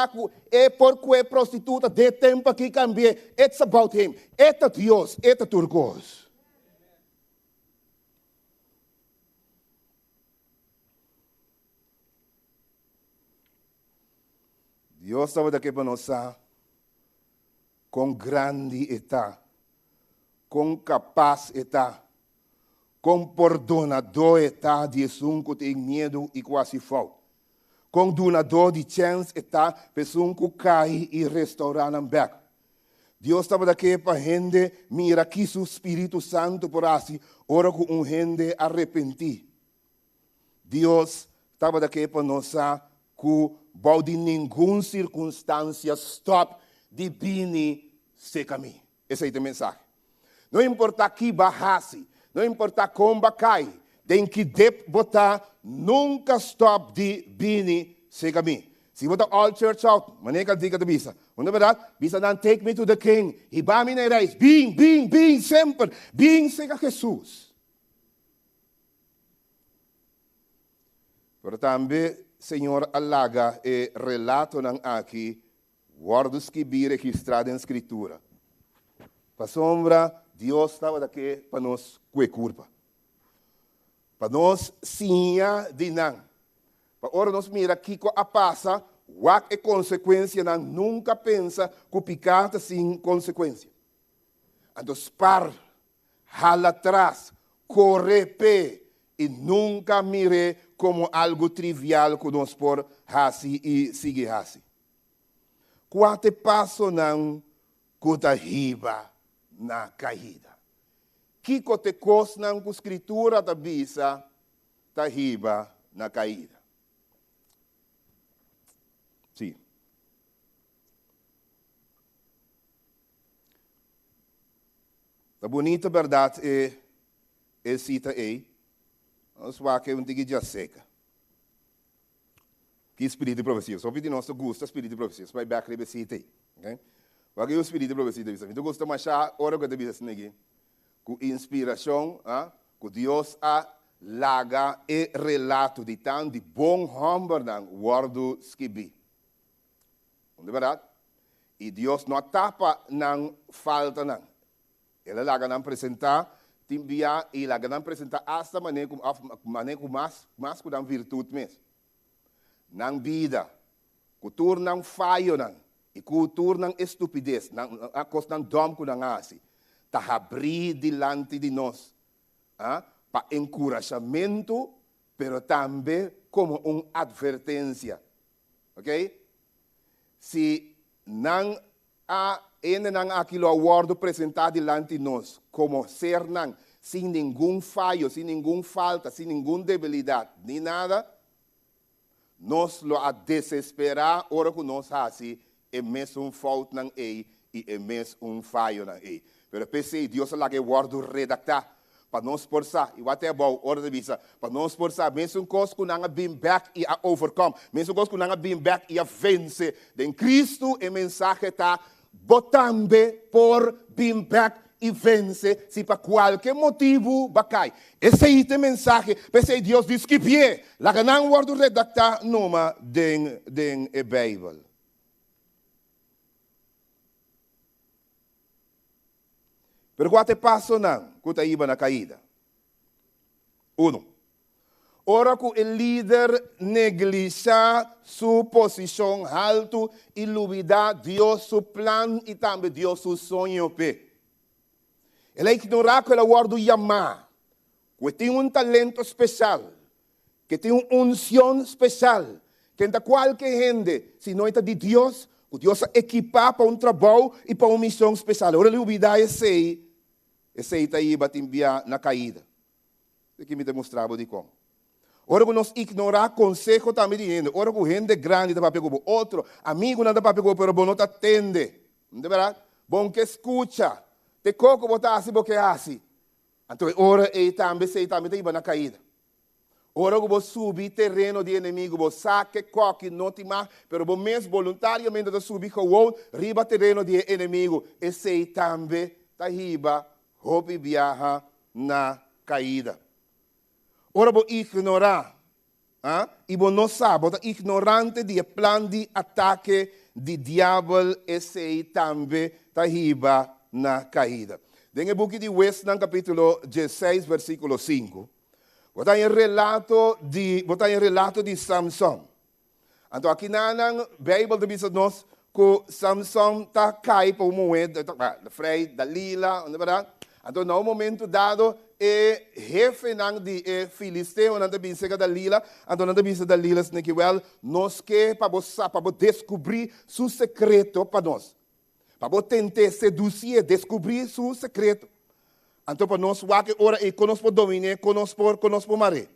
[SPEAKER 14] É porque prostituta de tempo que cambiei. It's about him. Eta Deus, eta turcos. Deus estava daqui para nós, com grande está, com capaz está, com perdonador está de um que tem medo e quase falta. Com donador de chance está, pessoa que cai e restaurar na beca. Deus estava daqui para gente, mira que o Espírito Santo por assim, ora com gente arrepentir. Deus estava daqui para nós, que de nenhuma circunstância stop de vir se caminho. Esse é o mensagem. Não importa que barrasse, não importa como cai, tem que botar nunca stop de vir se caminho. Se botar all church out, maneira diga da bisa. Não é verdade? Bisa não take me to the king. Iba me na reis. Bing, sempre. Bing sega Jesus. Pero também, Senhor, alaga e relato ng aqui, wordos que vi registrado em Escritura. Para sombra, Deus estava daqui para nos curva. Para nós, sinha de não. Para ora nos mira que a passa, o é consequência, não nunca pensa que o picata sem consequência. Então, par, hala atrás, corre pé, e nunca mire como algo trivial que nós por assim e sigue assim. Quatro passos não que riba na caída. Que te cos não com escritura da bisa, tá riba na caída. Sim. A bonita verdade é cita aí, nós vamos que um tigre seca. Que espírito de profecia. Só que de nosso gosto, espírito de profecia. Vai back rebe cita aí. Okay? Porque o espírito de profecia deve ser. Então, gosto de achar, ora que deve ser aqui, com inspiração, com Deus laga e relato de tan de bom homem dan wordo skibi. Não é verdade? E Deus não tapa não falta não. Ele laga não apresentar timbia e laga não apresentar hasta maneira como mais com virtude mesmo. Não vida, cultura não falho não, e cultura não estupidez, a coisa não dom com não assim. Tá abrir diante de nós, para encorajamento, pero também como uma advertência, ok? Se não há aquilo awardo apresentado diante de nós, como ser não, sem nenhum falho, sem nenhuma falta, sem nenhuma debilidade, nem nada, nós lo a desesperar, ora que nós assim, é mesmo falta não é, e é mesmo falho não é. Pero pensei, Deus lá que guardo redactar, para nós forçar, e até bom, ora de vista, para nós forçar, mesmo coisa que não bem back e a overcome, mesmo coisa que não bem back e a vencer. Em Cristo, a mensagem está, botando por bem back e vencer, se para qualquer motivo, bacai. Esse aí tem mensagem, pensei, Deus diz que pie, lá que não guardo redactar, numa den a Bíblia. Pero qual passo não, que está iba na caída? Uno, ora que o líder negligencia sua posição alto e olvidar Deus seu plano e também Deus seu sonho. Ele ignora que ele guarda chamar, que tem talento especial, que tem unção especial, que em qualquer gente, se não é de Deus, que Deus equipa para trabalho e para missão especial. Ora, ele olvidar esse está aí batimbia na caída. Isso que me demonstrava de como. Ora, que nós ignorar conselho também de gente. Ora, que gente grande dá para pegar outro, amigo não dá para pegar, pero bom não te atende. Não é verdade? Bom que escuta. Te coco botar assim, porque assim. Então, ora, ele também está iba na caída. Ora, que você subir terreno de inimigo, você saque coque, não te mais, pero você mesmo voluntariamente está subir com o riba terreno de inimigo. Esse também está iba, roupa e viaja na caída. Ora, você ignorar, e você não sabe, você ignorante do plano de ataque do diabo, esse também está iba na caída. Em book de West, no capítulo 16, versículo 5, botar em relato de Samson. Então, aqui na Bíblia diz nós que Samson está cai para o momento, da Frei, da Lila, não é verdade? Então, no momento dado, o jefe de Filisteu, não tem que da Lila, então não tem que da Lila, nós que para descobrir seu secreto para nós. Para tentar seduzir, descobrir seu secreto. Então, para nós, ora, e conosco dominar, conosco maré.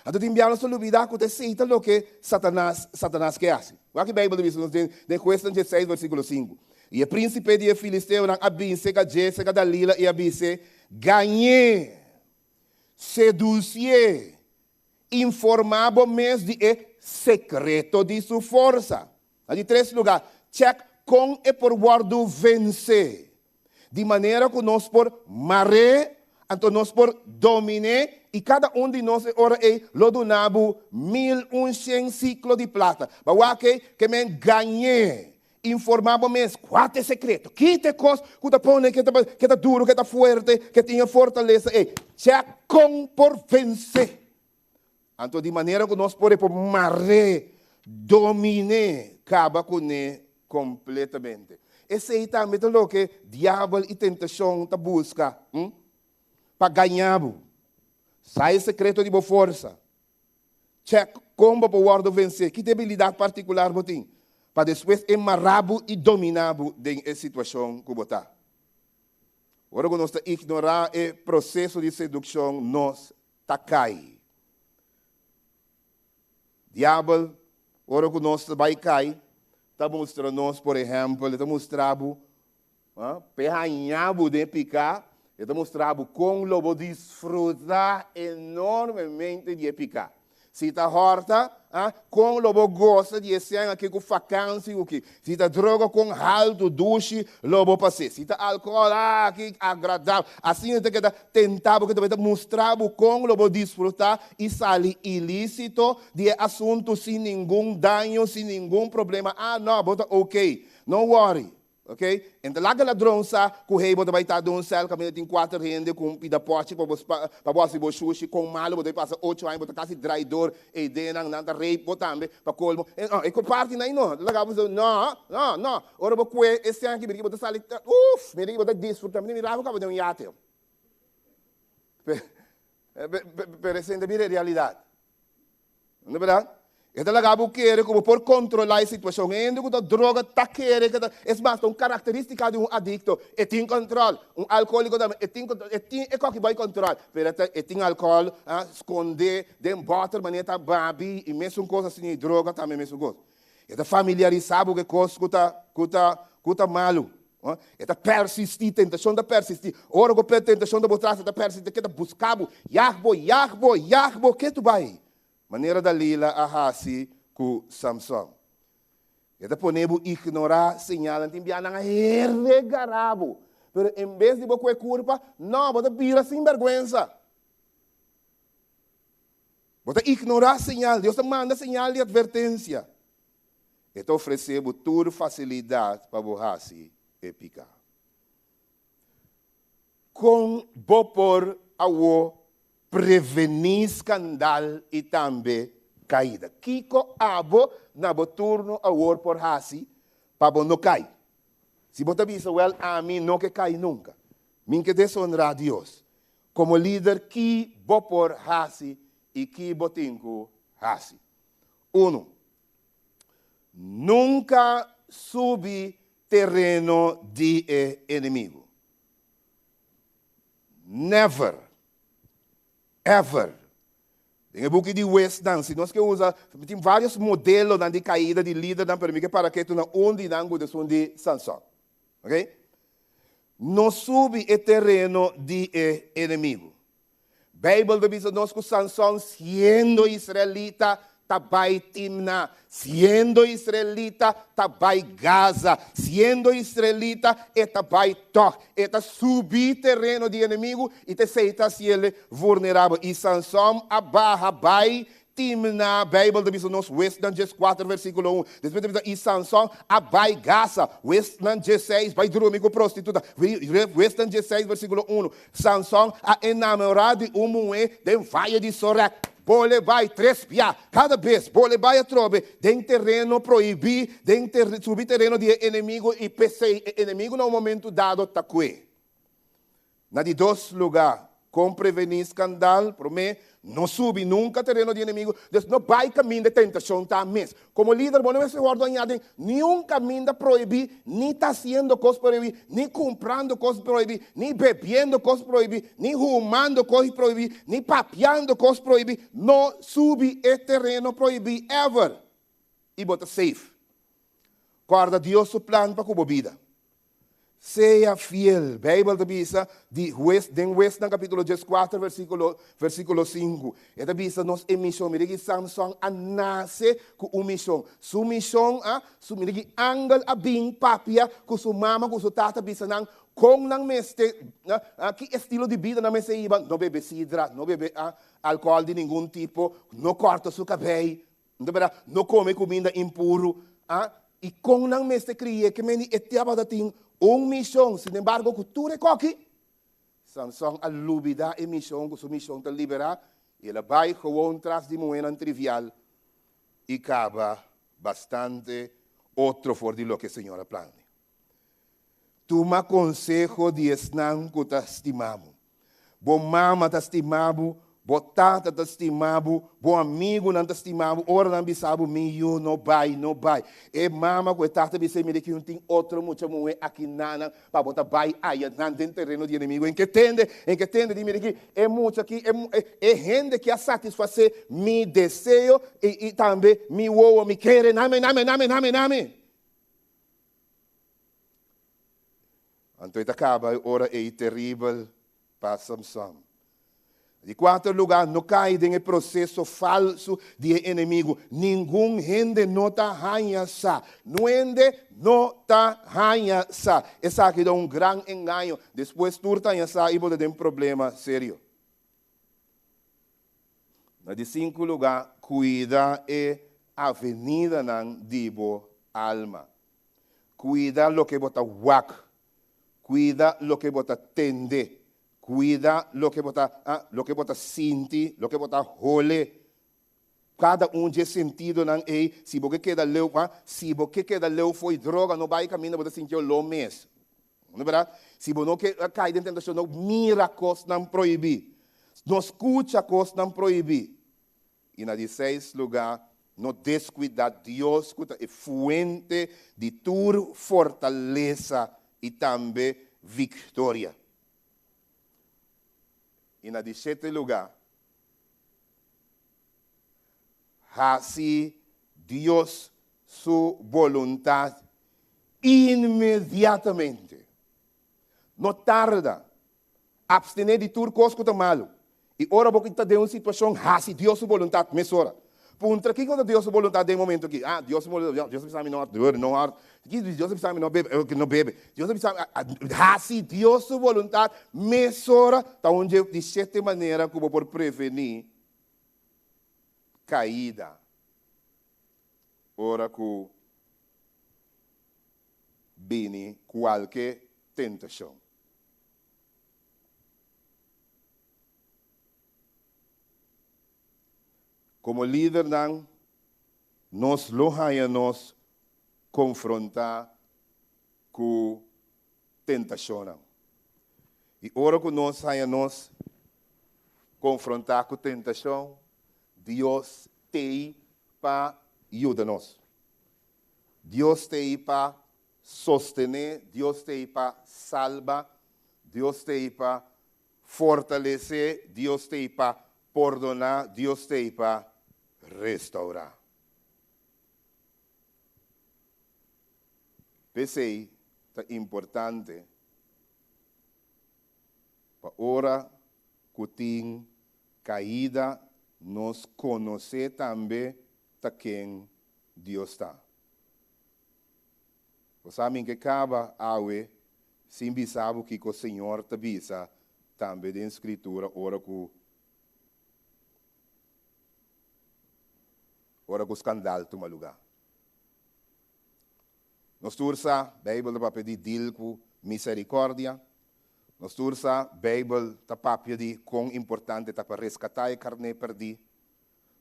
[SPEAKER 14] Então, enviamos a olvidar que você aceita o que Satanás quer fazer. O que a Bíblia diz, em questão 16, versículo 5. E o príncipe de Filisteu, abinse, Jessica, Dalila, e abinse, ganhei, seduzir, informava mesmo de secreto de sua força. De três lugares, check. Com e por guardo vencer. De maneira que nós por maré, então nós por dominar, e cada de nós ora lo donabo 1.100 ciclos de plata. Para que men ganhei, informava mesmo, qual é o secreto? Que te coisa, que te põe, que te duro, que te forte, que tenha fortaleza. Já com por vencer. Então de maneira que nós por maré, dominar, acaba com ele completamente. Esse aí também é o que o diabo e tentação está busca para ganhar. Sai o secreto de boa força. Check como para guardar vencer. Que debilidade particular você tem? Para depois emarrar e dominar a situação que você está. Agora, quando nós ignorar o processo de sedução, nós está cai. Diabo, agora que nós vai cair, está mostrando, por exemplo, ele está mostrando perranhabo de picar, ele está mostrando como lobo desfrutar enormemente de picar. Se está horta, com lobo gosta de estar aqui com vacância, se está droga com alto duche, lobo passe. Se está álcool, que agradável. Assim é que tentar, porque está mostrando como lobo desfrutar e sair ilícito de assunto sem nenhum dano, sem nenhum problema. Não, bota ok, não worry. Ok? Então, lá que ladrão sa, que o rei vai estar de um céu, que tem 4 rendas, com pida pote, para você bochuchi, com malo, você passa 8 anos, você quase traidor, e dena, nada rei, também, para colmo. E com parte não, lá que não. Ora, você, esse ano que você sai, me você desfruta, me mirava, que você um iate. Per essa é a realidade. Não é verdade? Então, ela quer como por controlar a situação. Ainda que a droga está querendo, é mais uma característica de um adicto. É tem controle. Um alcoólico também é qualquer vai controle. Mas é tem álcool, esconder, dem bota, maneira babi e mesmo coisa assim, droga também mesmo coisa. É familiarizado com coisa que tá malo. É persistir, tentação da persistir. Ora que a tentação da botar, é persistir, que buscar, yahbo, que tu vai? Maneira da Lila ahasi com Samson. E depois nebo ignorar sinal, não tem nada regarabo. Mas em vez de você culpa, não, você vira sem vergonha. Você ignorar sinal, Deus te manda sinal de advertência. E te ofereceu toda facilidade para você picar. Com por ao prevenir escândalo e também caída. Kiko abo na turno a war por hasi para não cair. Se você pensa, a mim não que cai nunca. Min que desonrar a Deus. Como líder, que bo por hasi e que botinco hasi. 1. Nunca subi terreno de inimigo. Never. Ever. Tem um pouco de West Dance. Nós que usa, tem vários modelos de caída de líder para que tu não onde não de Sansão. Ok? Não sube o terreno de inimigo. Bíblia diz nós que Sansão, sendo israelita, tabai Timna, sendo israelita, tabai Gaza, sendo israelita, tabai Toch, subir terreno de inimigo e te seita se ele vulnerável. E Sansão abai Timna, Bíblia diz nós, Westland 4, versículo 1. Depois diz, e Sansão abai Gaza, Westland 16, vai dormir com prostituta. Westland 16, versículo 1. Sansão a enamorado de mulher de vaia de Sorek. Bole vai 3 pia, cada vez, bole vai a trobe, tem terreno proibido, subir terreno de inimigo e PC, inimigo no momento dado taque. Na de 2 lugares, com prevenir escândalo, por mim, não sube nunca terreno de inimigo, Deus não vai caminho de tentação também. Como líder, não se guarda nenhum caminho de proibir, nem está sendo coisa proibida, nem comprando coisa proibida, nem bebendo coisa proibida, nem rumando coisa proibida, nem papeando coisa proibida. Não sube esse terreno proibido, ever. E bota safe. Guarda Deus o plano para a vida. Seja fiel. Bíblia diz de West, no capítulo 14, versículo 5. Ela diz nos emissão, me diz Samson a nasce com uma missão. Sua missão, me diz angel a bem papia, com sua mama, com sua tata, diz não, com não meste, que estilo de vida não meste iba, não bebe sidra, não bebe álcool de nenhum tipo, não corta seu cabelo, não come comida impuro, e com não meste cria, que me etiaba da ting, missão, sin embargo, cultura é coque. Samson a lubida e missão, que sua missão te liberar, e ela vai gewoon tras de moeda trivial e acaba bastante outro for de lo que a senhora plane. Toma consejo de esnan que te estimamos. Bom mama te estimamos, bom tata te estimamos, bom amigo não te estimamos, ora não bisabo, meu não vai. E mama que tata bisei me que tem outro muito moe aqui nana, para botar vai aí não tem terreno de inimigo. Em que tende de me que é muito aqui, é gente que a satisfazer meu desejo e também meu me querer, name.
[SPEAKER 15] Então, acaba a hora é terrível para Samson. De quarto lugar, não cai em processo falso de inimigo. Nenhum gente não está ranhasa. Nuende não está ranhasa. Essa aqui é grande engano. Depois, tu está ranhasa e pode ter problema sério. Na de 5 lugar, cuida a avenida nan dibo alma. Cuida lo que bota wak. Cuida lo que bota tende. Cuida lo que bota sinti, lo que bota role. Cada de sentido nan se você queda leu, se você queda leu foi droga, não vai caminhar, você sentiu lo mes. Não é verdade? Se você não cai dentro da tentação, não mira coisas não proibir. Não escuta coisas não proibir. E na 16 lugar, não descuida Deus, escuta, é fuente de tua fortaleza e também vitória. E na 17 lugar, assim Deus sua vontade imediatamente. Não tarda. Abstener de tudo coisa que está malo. E ora porque está dentro de uma situação, assim Deus sua vontade, mas ora. Punta, que quando Deus sua vontade em momento aqui? Deus precisa me não Deus precisa me não bebe. Deus precisa assim Deus sua vontade, mas ora, tá onde de certa maneira como por prevenir caída. Ora que bene qualquer tentação. Como líder, nos nos confrontar com tentação. E ora que nós nos confrontar com tentação, Deus tem para ajudar-nos. Deus tem para sostener, Deus tem para salvar, Deus tem para fortalecer, Deus tem para perdonar, Deus tem para restaurar. Pensei, é importante para hora que tem caída, nos conhecer também de quem Deus está. Você sabe que acaba a sim sabe que o Senhor te avisa também na Escritura, ora que o escândalo toma lugar. Nós tursa, a Bíblia para pedir deal com misericórdia. Nós tursa, a Bíblia para pedir quão importante é para resgatar a carne perdida.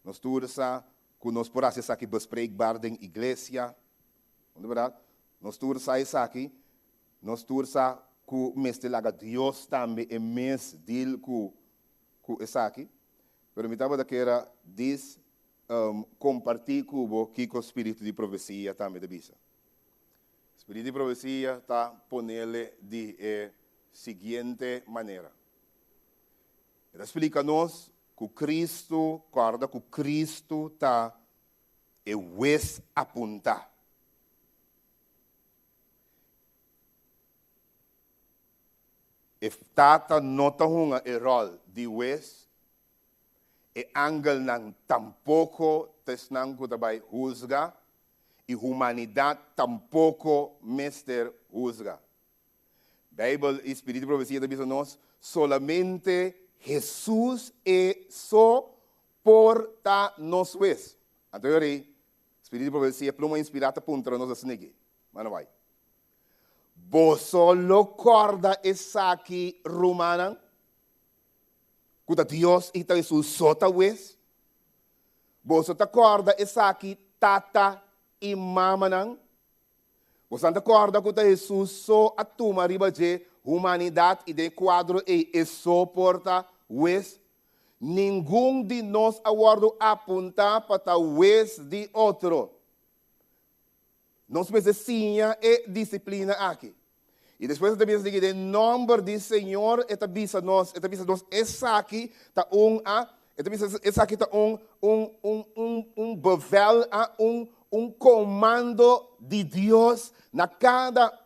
[SPEAKER 15] Nós tursa, que nós podemos ser aqui bespreekbaar na igreja. Não é verdade? Nós tursa isso aqui. Nós tursa que mestre laga Deus também é mes deal com isso aqui. Pero me estava daquela diz compartilhar com o espírito de profecia também de bisa. Espírito de profecia está ponele de seguinte maneira. Ele explica-nos que Cristo, corda que Cristo está o apontar. E tata nota o rol de West, e angel não tampouco tesnang que também juzga, e humanidade tampouco mestre juzga. Bíblia e Espírito de Profecia diz nós, solamente Jesus é só porta nos West. Então, Espírito de Profecia, pluma inspirada para nós assim aqui. Mas não vai. Você lo corda essa aqui romana, que Deus está em sua sota West. Você te corda essa aqui tata e mama. Você te corda que Jesus só a tuma riba de humanidade e de quadro e só porta West. Nenhum de nós aguardo apontar para o West de outro. Nós precisamos de disciplina aqui. E depois da bisa em nome do Senhor, esta bisa nós, essa aqui está essa aqui está bevel, comando de Deus na cada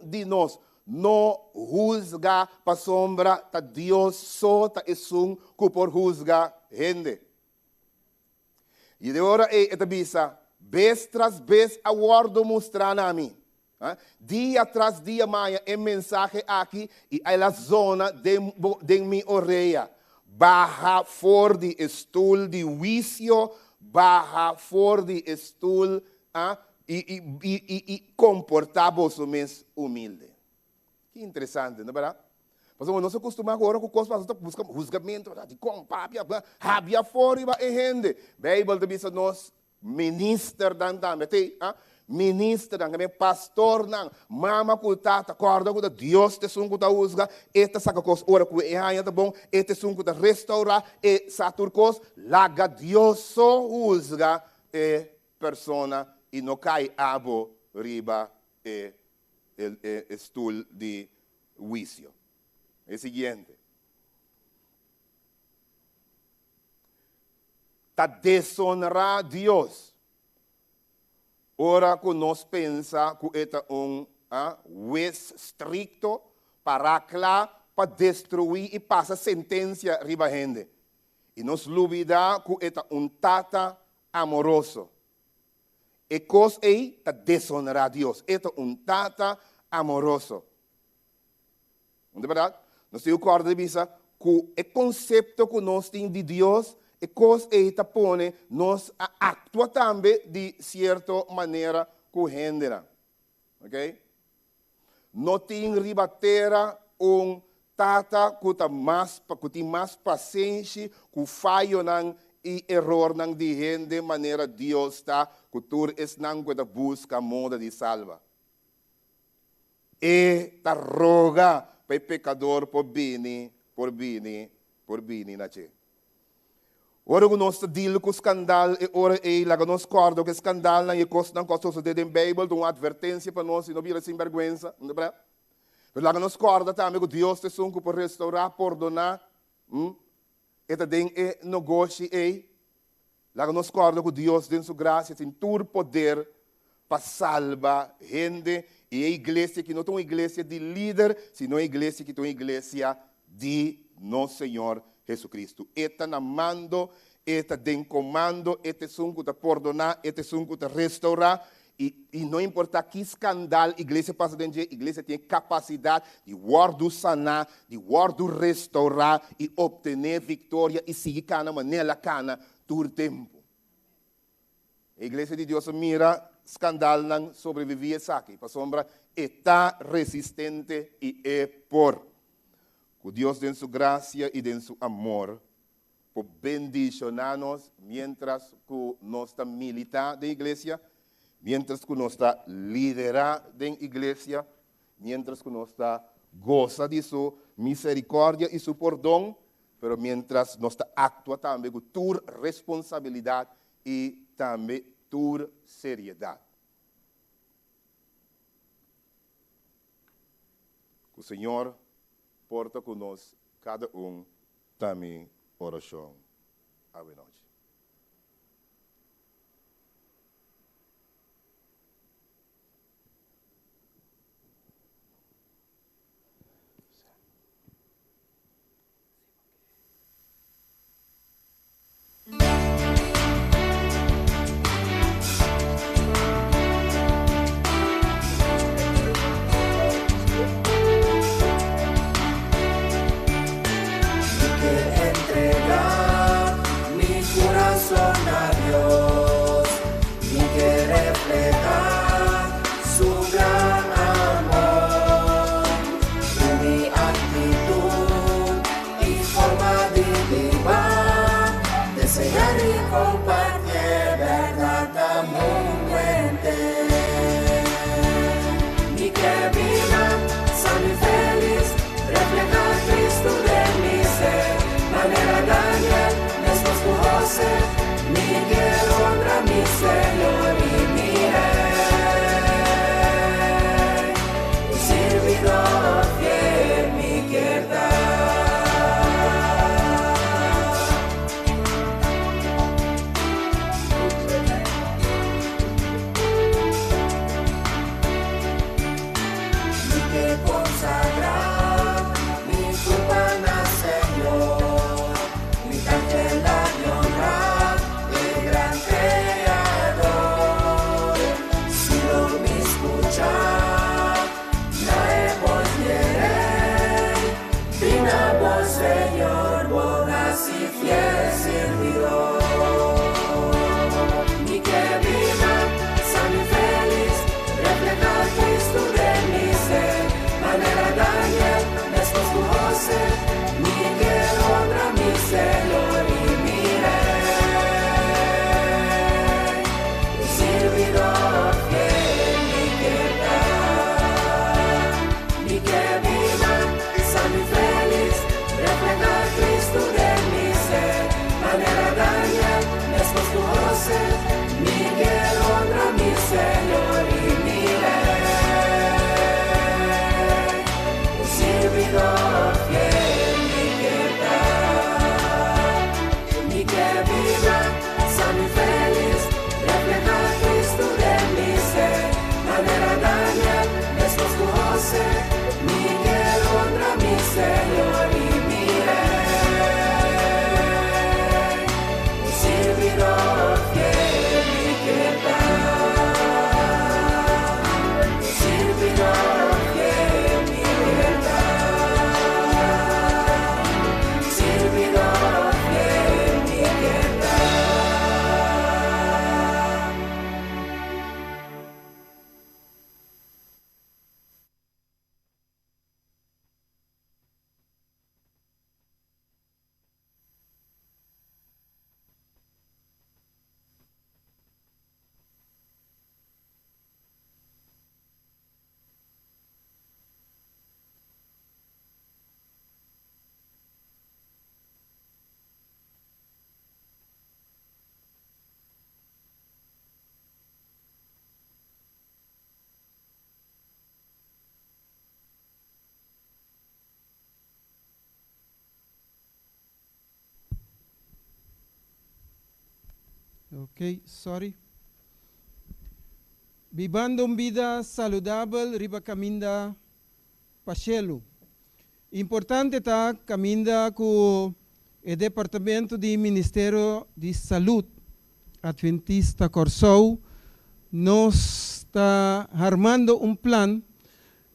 [SPEAKER 15] de nós. no juzga pa sombra, ta Dios so ta isun ku por juzga gente. E de hora esta bisa, vez tras vez aguardo mostrar a mim. Dia tras dia mais é mensagem aqui e a zona de minha orelha. Baja for de stoel de juízo, baja for de stoel e comportar-se mais humilde. Que interessante, não é verdade? Mas nós se acostumamos agora com coisas que buscamos julgamento, de compapia, rabia fora e gente. Bíblia diz nós minister dan também, minister dan também pastor dan, mama kutata, acorda com Deus te sungu ta usga, esta saca cos ora ku e hanya tá bom, este sungu ta restaurar e saturcos, laga Deus so usga e persona e no cai abo riba e stool de juicio. É o seguinte. Está desonrar Deus. Ora que nós pensa que é juez estricto para destruir e passar sentença riba gente. E nós duvida que é tata amoroso. E coisa aí está desonrar Deus. É tata amoroso. Não é verdade? Nós temos que acordar que o conceito que nós temos de Deus é coisa que põe nós atua também de certa maneira com gente. Ok? Não tem ribatera tata que tem mais paciência, que falha e erro de gente de maneira Deus está, que tu és não que busca moda de salva. E ta roga para o pecador por bini na che. Ora que nós deal com o escândalo e ora lá nós corda que o escândalo não é coisa não coisa de em Bíblia, uma advertência para nós e não vira sem vergonha, não é verdade? Mas lá nós corda também que Deus te sunco por restaurar, perdonar, eta den é negócio aí. Lá nós corda que Deus tem sua graça, tem todo poder para salvar gente. E a igreja que não é uma igreja de líder, sino uma igreja que é uma igreja de nosso Senhor Jesus Cristo. Eta na mando, eta den comando, eta sunco de perdonar, eta sunco de restaurar. E não importa que escândalo a igreja passa dentro, a igreja tem capacidade de guardar sanar, de guardar restaurar e obter vitória e seguir cada maneira cana todo tempo. A igreja de Deus mira escândalo não sobrevivia aqui, para sombra está resistente e é por que Deus tem sua graça e tem seu amor por bendicionar-nos mientras que nós estamos militar da igreja, mientras que nós está liderar da igreja, mientras que nós está goza de sua misericórdia e seu perdão, pero mientras nós está atua também com tua responsabilidade e também tua seriedade. Que o Senhor porta conosco cada também oração. Ave noite.
[SPEAKER 16] Daniel, esposo José, Miguel, honra mi Señor y mi Rey. Un servidor fiel, mi que viva, sano y feliz, refleja a Cristo de mi ser. Manera Daniel, esposo José, Miguel, honra mi Señor y mi Rey. Un servidor fiel, mi que viva, sano y feliz, refleja a Cristo de mi ser. Manera Daniel, esposo José, Miguel, honra mi Señor y mi Rey. Un servidor fiel, mi que un servidor fiel, mi un servidor fiel, mi
[SPEAKER 17] Ok, sorry. Vivando uma vida saudável, riba caminda pachelo. Importante tá caminda com o Departamento de Ministério de Saúde Adventista Corsou. Nós está armando um plano,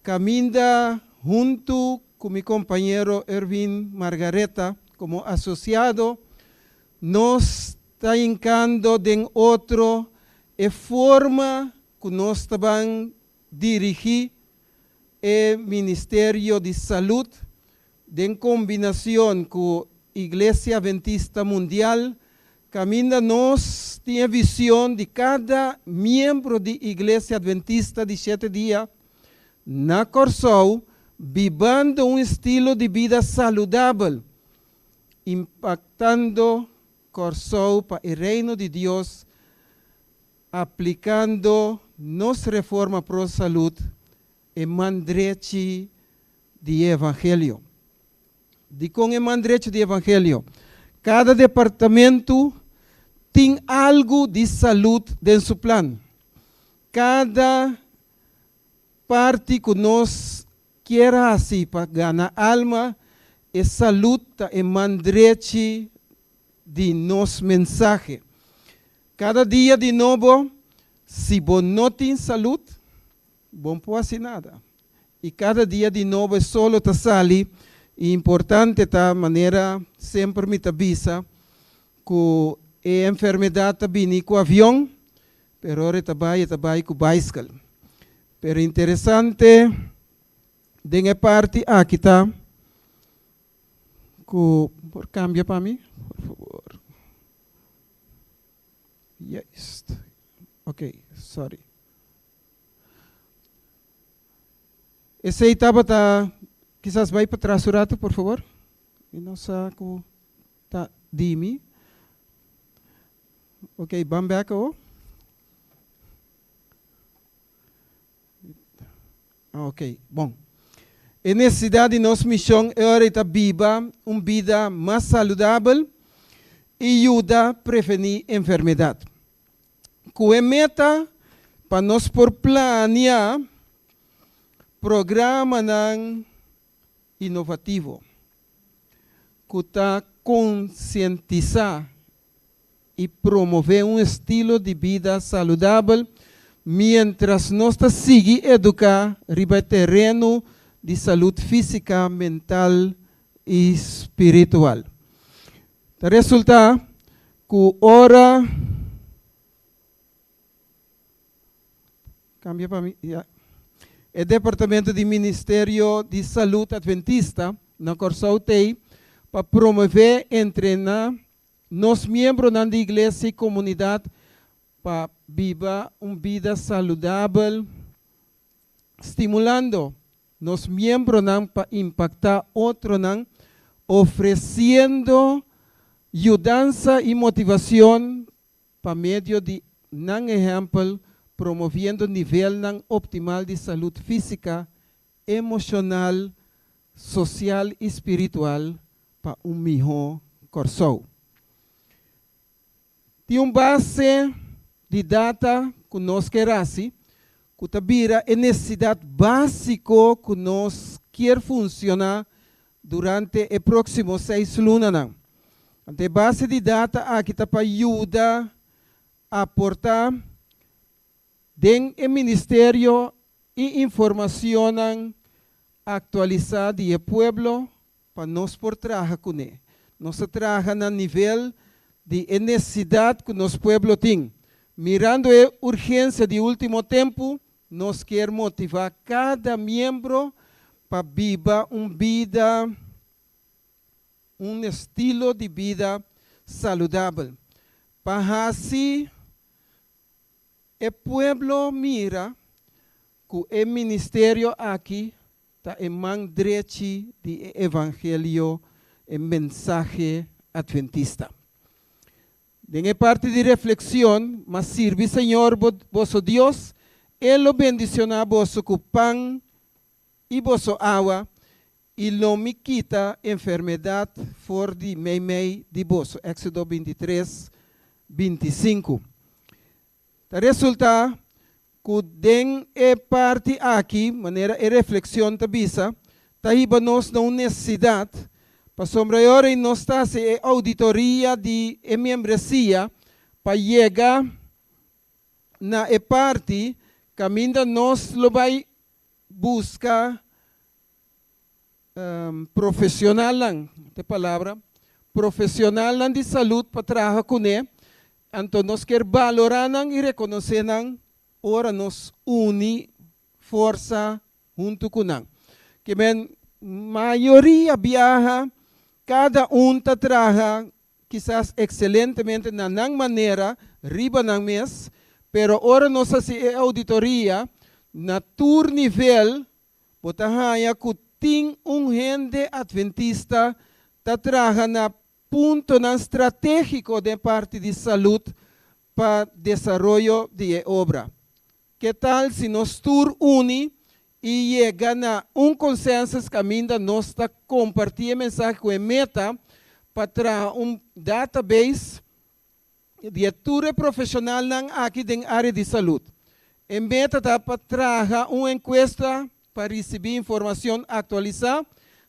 [SPEAKER 17] caminda junto com meu companheiro Erwin Margareta, como associado, nós está encando de outro e forma que nós vamos dirigir o Ministério de Saúde em combinação com a Igreja Adventista Mundial. Caminda nós tem a visão de cada membro da Igreja Adventista de 7 dias na Corsou, vivendo um estilo de vida saudável, impactando Corsou para o reino de Deus, aplicando nossa reforma para a saúde e mandrete de evangelho. De com o mandrete de evangelho, cada departamento tem algo de saúde dentro do seu plano. Cada parte que nós queremos assim para ganhar alma e saúde e mandrete de nosso mensagem. Cada dia de novo, se você não tem saúde, você não pode fazer nada. E cada dia de novo é só está sali. E importante da maneira sempre me avisa que a enfermidade vem com o avião, pero ora trabalha com bicycle. Pero interessante, dengue parte aqui está, por cambia para mim, por favor. Yes. Ok, sorry. Esse aí estava quizás vai para trás o rato, por favor. E não saco tá dimi. Ok, vamos back oh. Ok, bom. A necessidade de nossa missão é hora viva uma vida mais saudável e ajuda a prevenir enfermidade. Com a meta para nós por planear programa inovativo que está conscientizar e promover um estilo de vida saudável mientras nós seguimos educar riba terreno de saúde física, mental e espiritual. Resulta que ora cambia para mim. Yeah. o Departamento de Ministério de Saúde Adventista, na Corsautei, para promover e treinar nos membros da igreja e comunidade para viver uma vida saudável, estimulando nos membros para impactar outros, oferecendo ajuda e motivação para meio de, por exemplo, promovendo nível optimal de saúde física, emocional, social e espiritual para melhor corpo. Tem uma base de data que nós queremos, que tabira é necessidade básica que nós quer funcionar durante os próximos 6 lunas. A base de data aqui está para ajudar a aportar dentro do Ministério e informação atualizada do povo para nós por trabalhar com ele. Nós trabalhamos no nível de necessidade que nosso povo tem. Mirando a urgência de último tempo, nós queremos motivar cada membro para viver um estilo de vida saudável. Para assim, o povo mira que o ministério aqui está em mão direita do evangelho e mensagem adventista. En parte de reflexión, mas sirve Señor vosso Dios, Él lo bendiciona vosso con pan y vosso agua, y lo me quita enfermedad for de mei de vosso. Éxodo 23, 25. Resulta que den parte aqui, maneira de reflexión tabisa, tahiba nos na necessidade. Para sombra e nós está a auditoria de membresia para chegar na parte que ainda nós lo vai buscar profissional de palavra profissional de saúde para trabalhar com ele. Então nós quer valorar e reconhecer ora nos une força junto com ele. Que a maioria viaja. Cada trabalha quizás excelentemente na maneira, riba ng mês, pero ora nós sa auditoria, na tur nível, botahaya que tem gente adventista, trabalha na ponto estratégico de parte de saúde para desenvolvimento de obra. Que tal se nós tur uni e chega a consenso que ainda nós está compartilhando mensagem com a meta para database de atura profissional aqui na área de saúde. A meta está para trazer encuesta para receber informação atualizada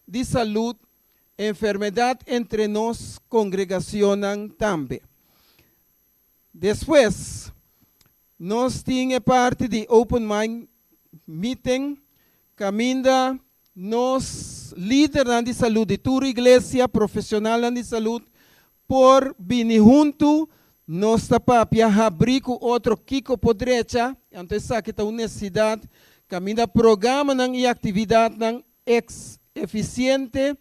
[SPEAKER 17] de saúde e enfermidade entre nós, congregação também. Depois, nós temos parte de Open Mind Meeting, caminda nos líderes de saúde, toda igreja profissional de saúde, por vir junto, nós tapapia abrir com outro kiko por direita, então aqui está uma necessidade, caminda programa e atividade eficiente,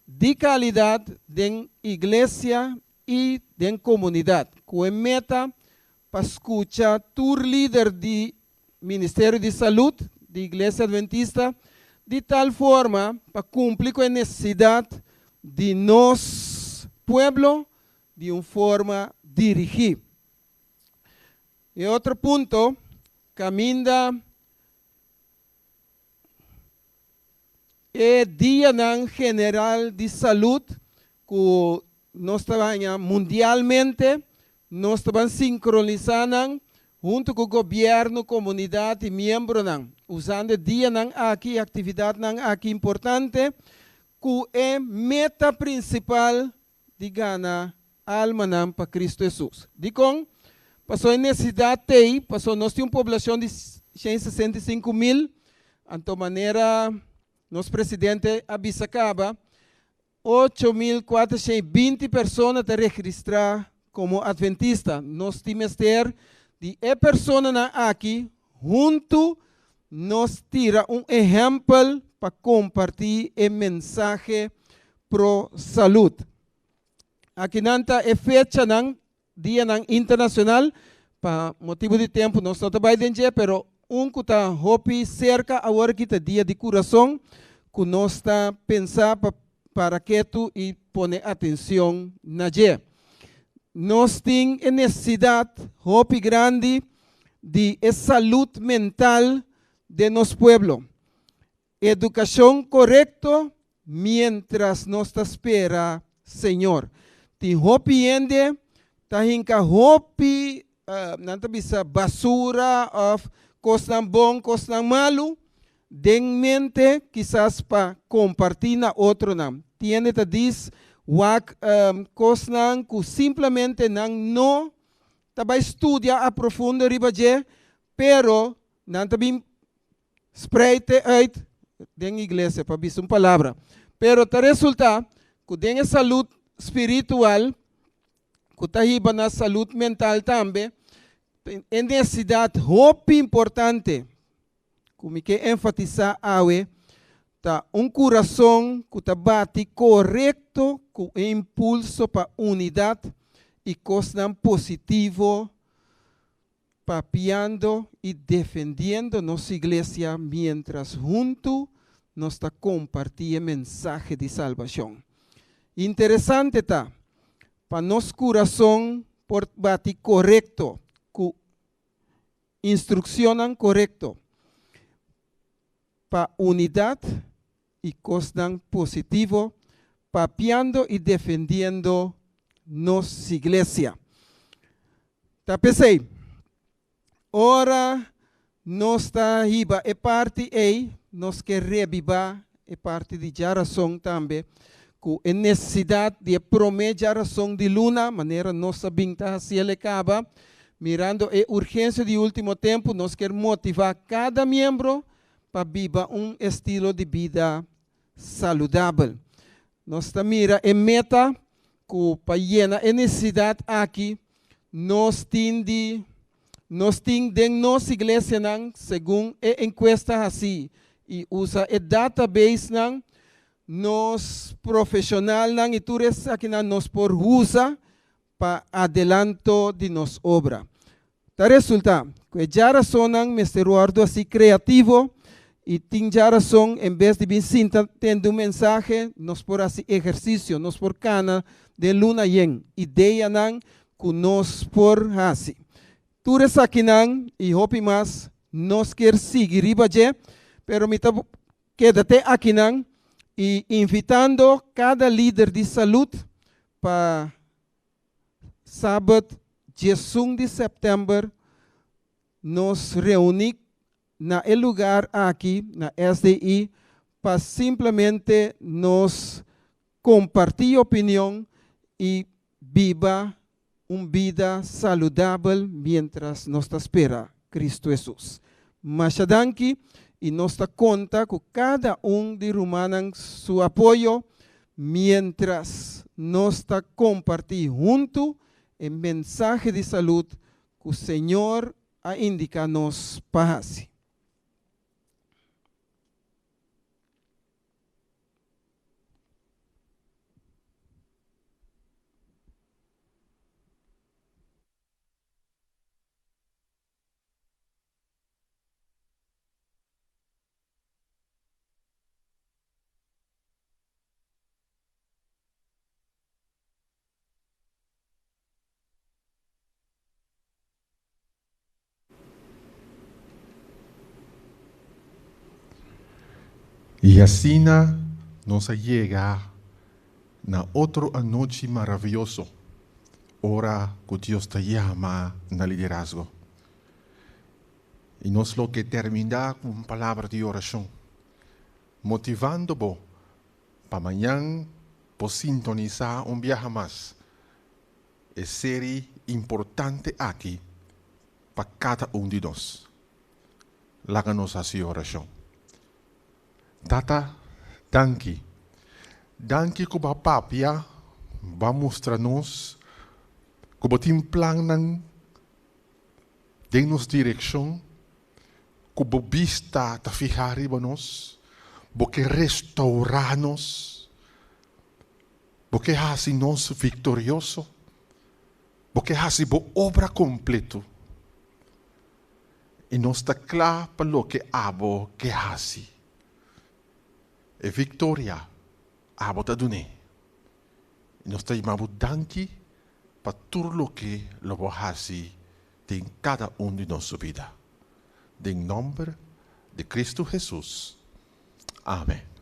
[SPEAKER 17] de qualidade, de igreja e de comunidade, com a meta para escutar todo líder de Ministério de Saúde, de Igreja Adventista, de tal forma para cumprir com a necessidade de nosso povo de uma forma dirigida. E outro ponto, caminda é Dia General de Saúde, que nós trabalhamos mundialmente, nós estamos sincronizando junto com o governo, comunidade e membros, usando o dia aqui, atividade aqui importante, que é meta principal de ganhar alma para Cristo Jesus. Dicom, passou a necessidade aí, passou nós temos uma população de 165 mil, então maneira, nosso presidente Abisacaba, 8.420 pessoas a registrar como adventista. Nós temos ter de pessoas aqui junto nos tira un ejemplo para compartir el mensaje pro salud. Aquí nanta é fecha ng dia ng internacional pa motivo de tempo nós não trabalhamos dia, pero kuta hopi cerca agora kita dia de coração que nós está pensar para que tu e pone atenção na dia. Nós tem necessidade hopi grande de saúde mental de nosso pueblo. Educação correcta mientras nós espera Senhor. Ti hopi ende, tahinka hopi, nanta bisa basura of kosnang bom, kosnang malu, den mente quizás pa compartir na outro nam. Tiene ta dis wak kosnang ku simplesmente nang no taba estudia a profundo ribaje, pero nanta bim spreite uit den iglesia pa bis palavra. Pero ta resulta ku den saúde espiritual, kutahiba na saúde mental também, é necessidade muito importante, como que enfatizar awe, tá coração que tá bate correto, com impulso para unidade e coisa positivo, papiando e defendendo nossa igreja, mientras junto nós está compartindo mensagem de salvação. Interessante tá, para nosso coração por bate correto, com instrução correto, para unidade e coisa positivo, papiando e defendendo nossa igreja. Tá pensei, ora nós está riba é parte aí, nós quer revivar é parte de geração também. Com a necessidade de prometer a razão de luna, maneira nossa binta se ele acaba, mirando a urgência de último tempo, nós queremos motivar cada membro para viver estilo de vida saudável. Nós mira a meta que para llenar a necessidade aqui, nós temos nossa igreja, segundo a encuesta assim, e usa a database, nos profissional nang itures aqui na nos por usa para adelanto de nos obra. Ta resulta que já razonang mesteruardo assim criativo e tem já razão em vez de vir sinta tendo mensagem nos por assim exercício nos por cana de luna yen ideia nang que nos por assim. Tures aqui nang e hopi mas nos quer seguir ribaje, pero mita quédate aqui nang e invitando cada líder de saúde para sábado, dia 1 de setembro, nos reunir na lugar aqui, na SDI, para simplesmente nos compartir opinião e viva uma vida saudável mientras nos espera Cristo Jesus. Machadanki, e nos dá conta que cada de Romanos seu apoio, mientras nos está compartilhando junto a mensagem de saúde que o Senhor a indica-nos para fazer.
[SPEAKER 11] Y así nos llega na otro anoche maravilloso, hora que Dios te llama na liderazgo. Y nos lo que termina con palabra de oración, motivando vos para mañana por sintonizar un viaje más. Es serie importante aquí para cada de nós. Láganos así oración. Tata, danke. Danke que o papia vai mostrar-nos como tem plano de nos direção, Kubo vista ta fijari banos, boke restauranos, boke hasi nos victorioso, boke hasi bo obra completo. E nos ta klar palo que abo que hasi. E victoria abo ta dune. E nos ta imabu danki pa tur lo que lo bo hasi em cada de nossa vida. Em nome de Cristo Jesus. Amém.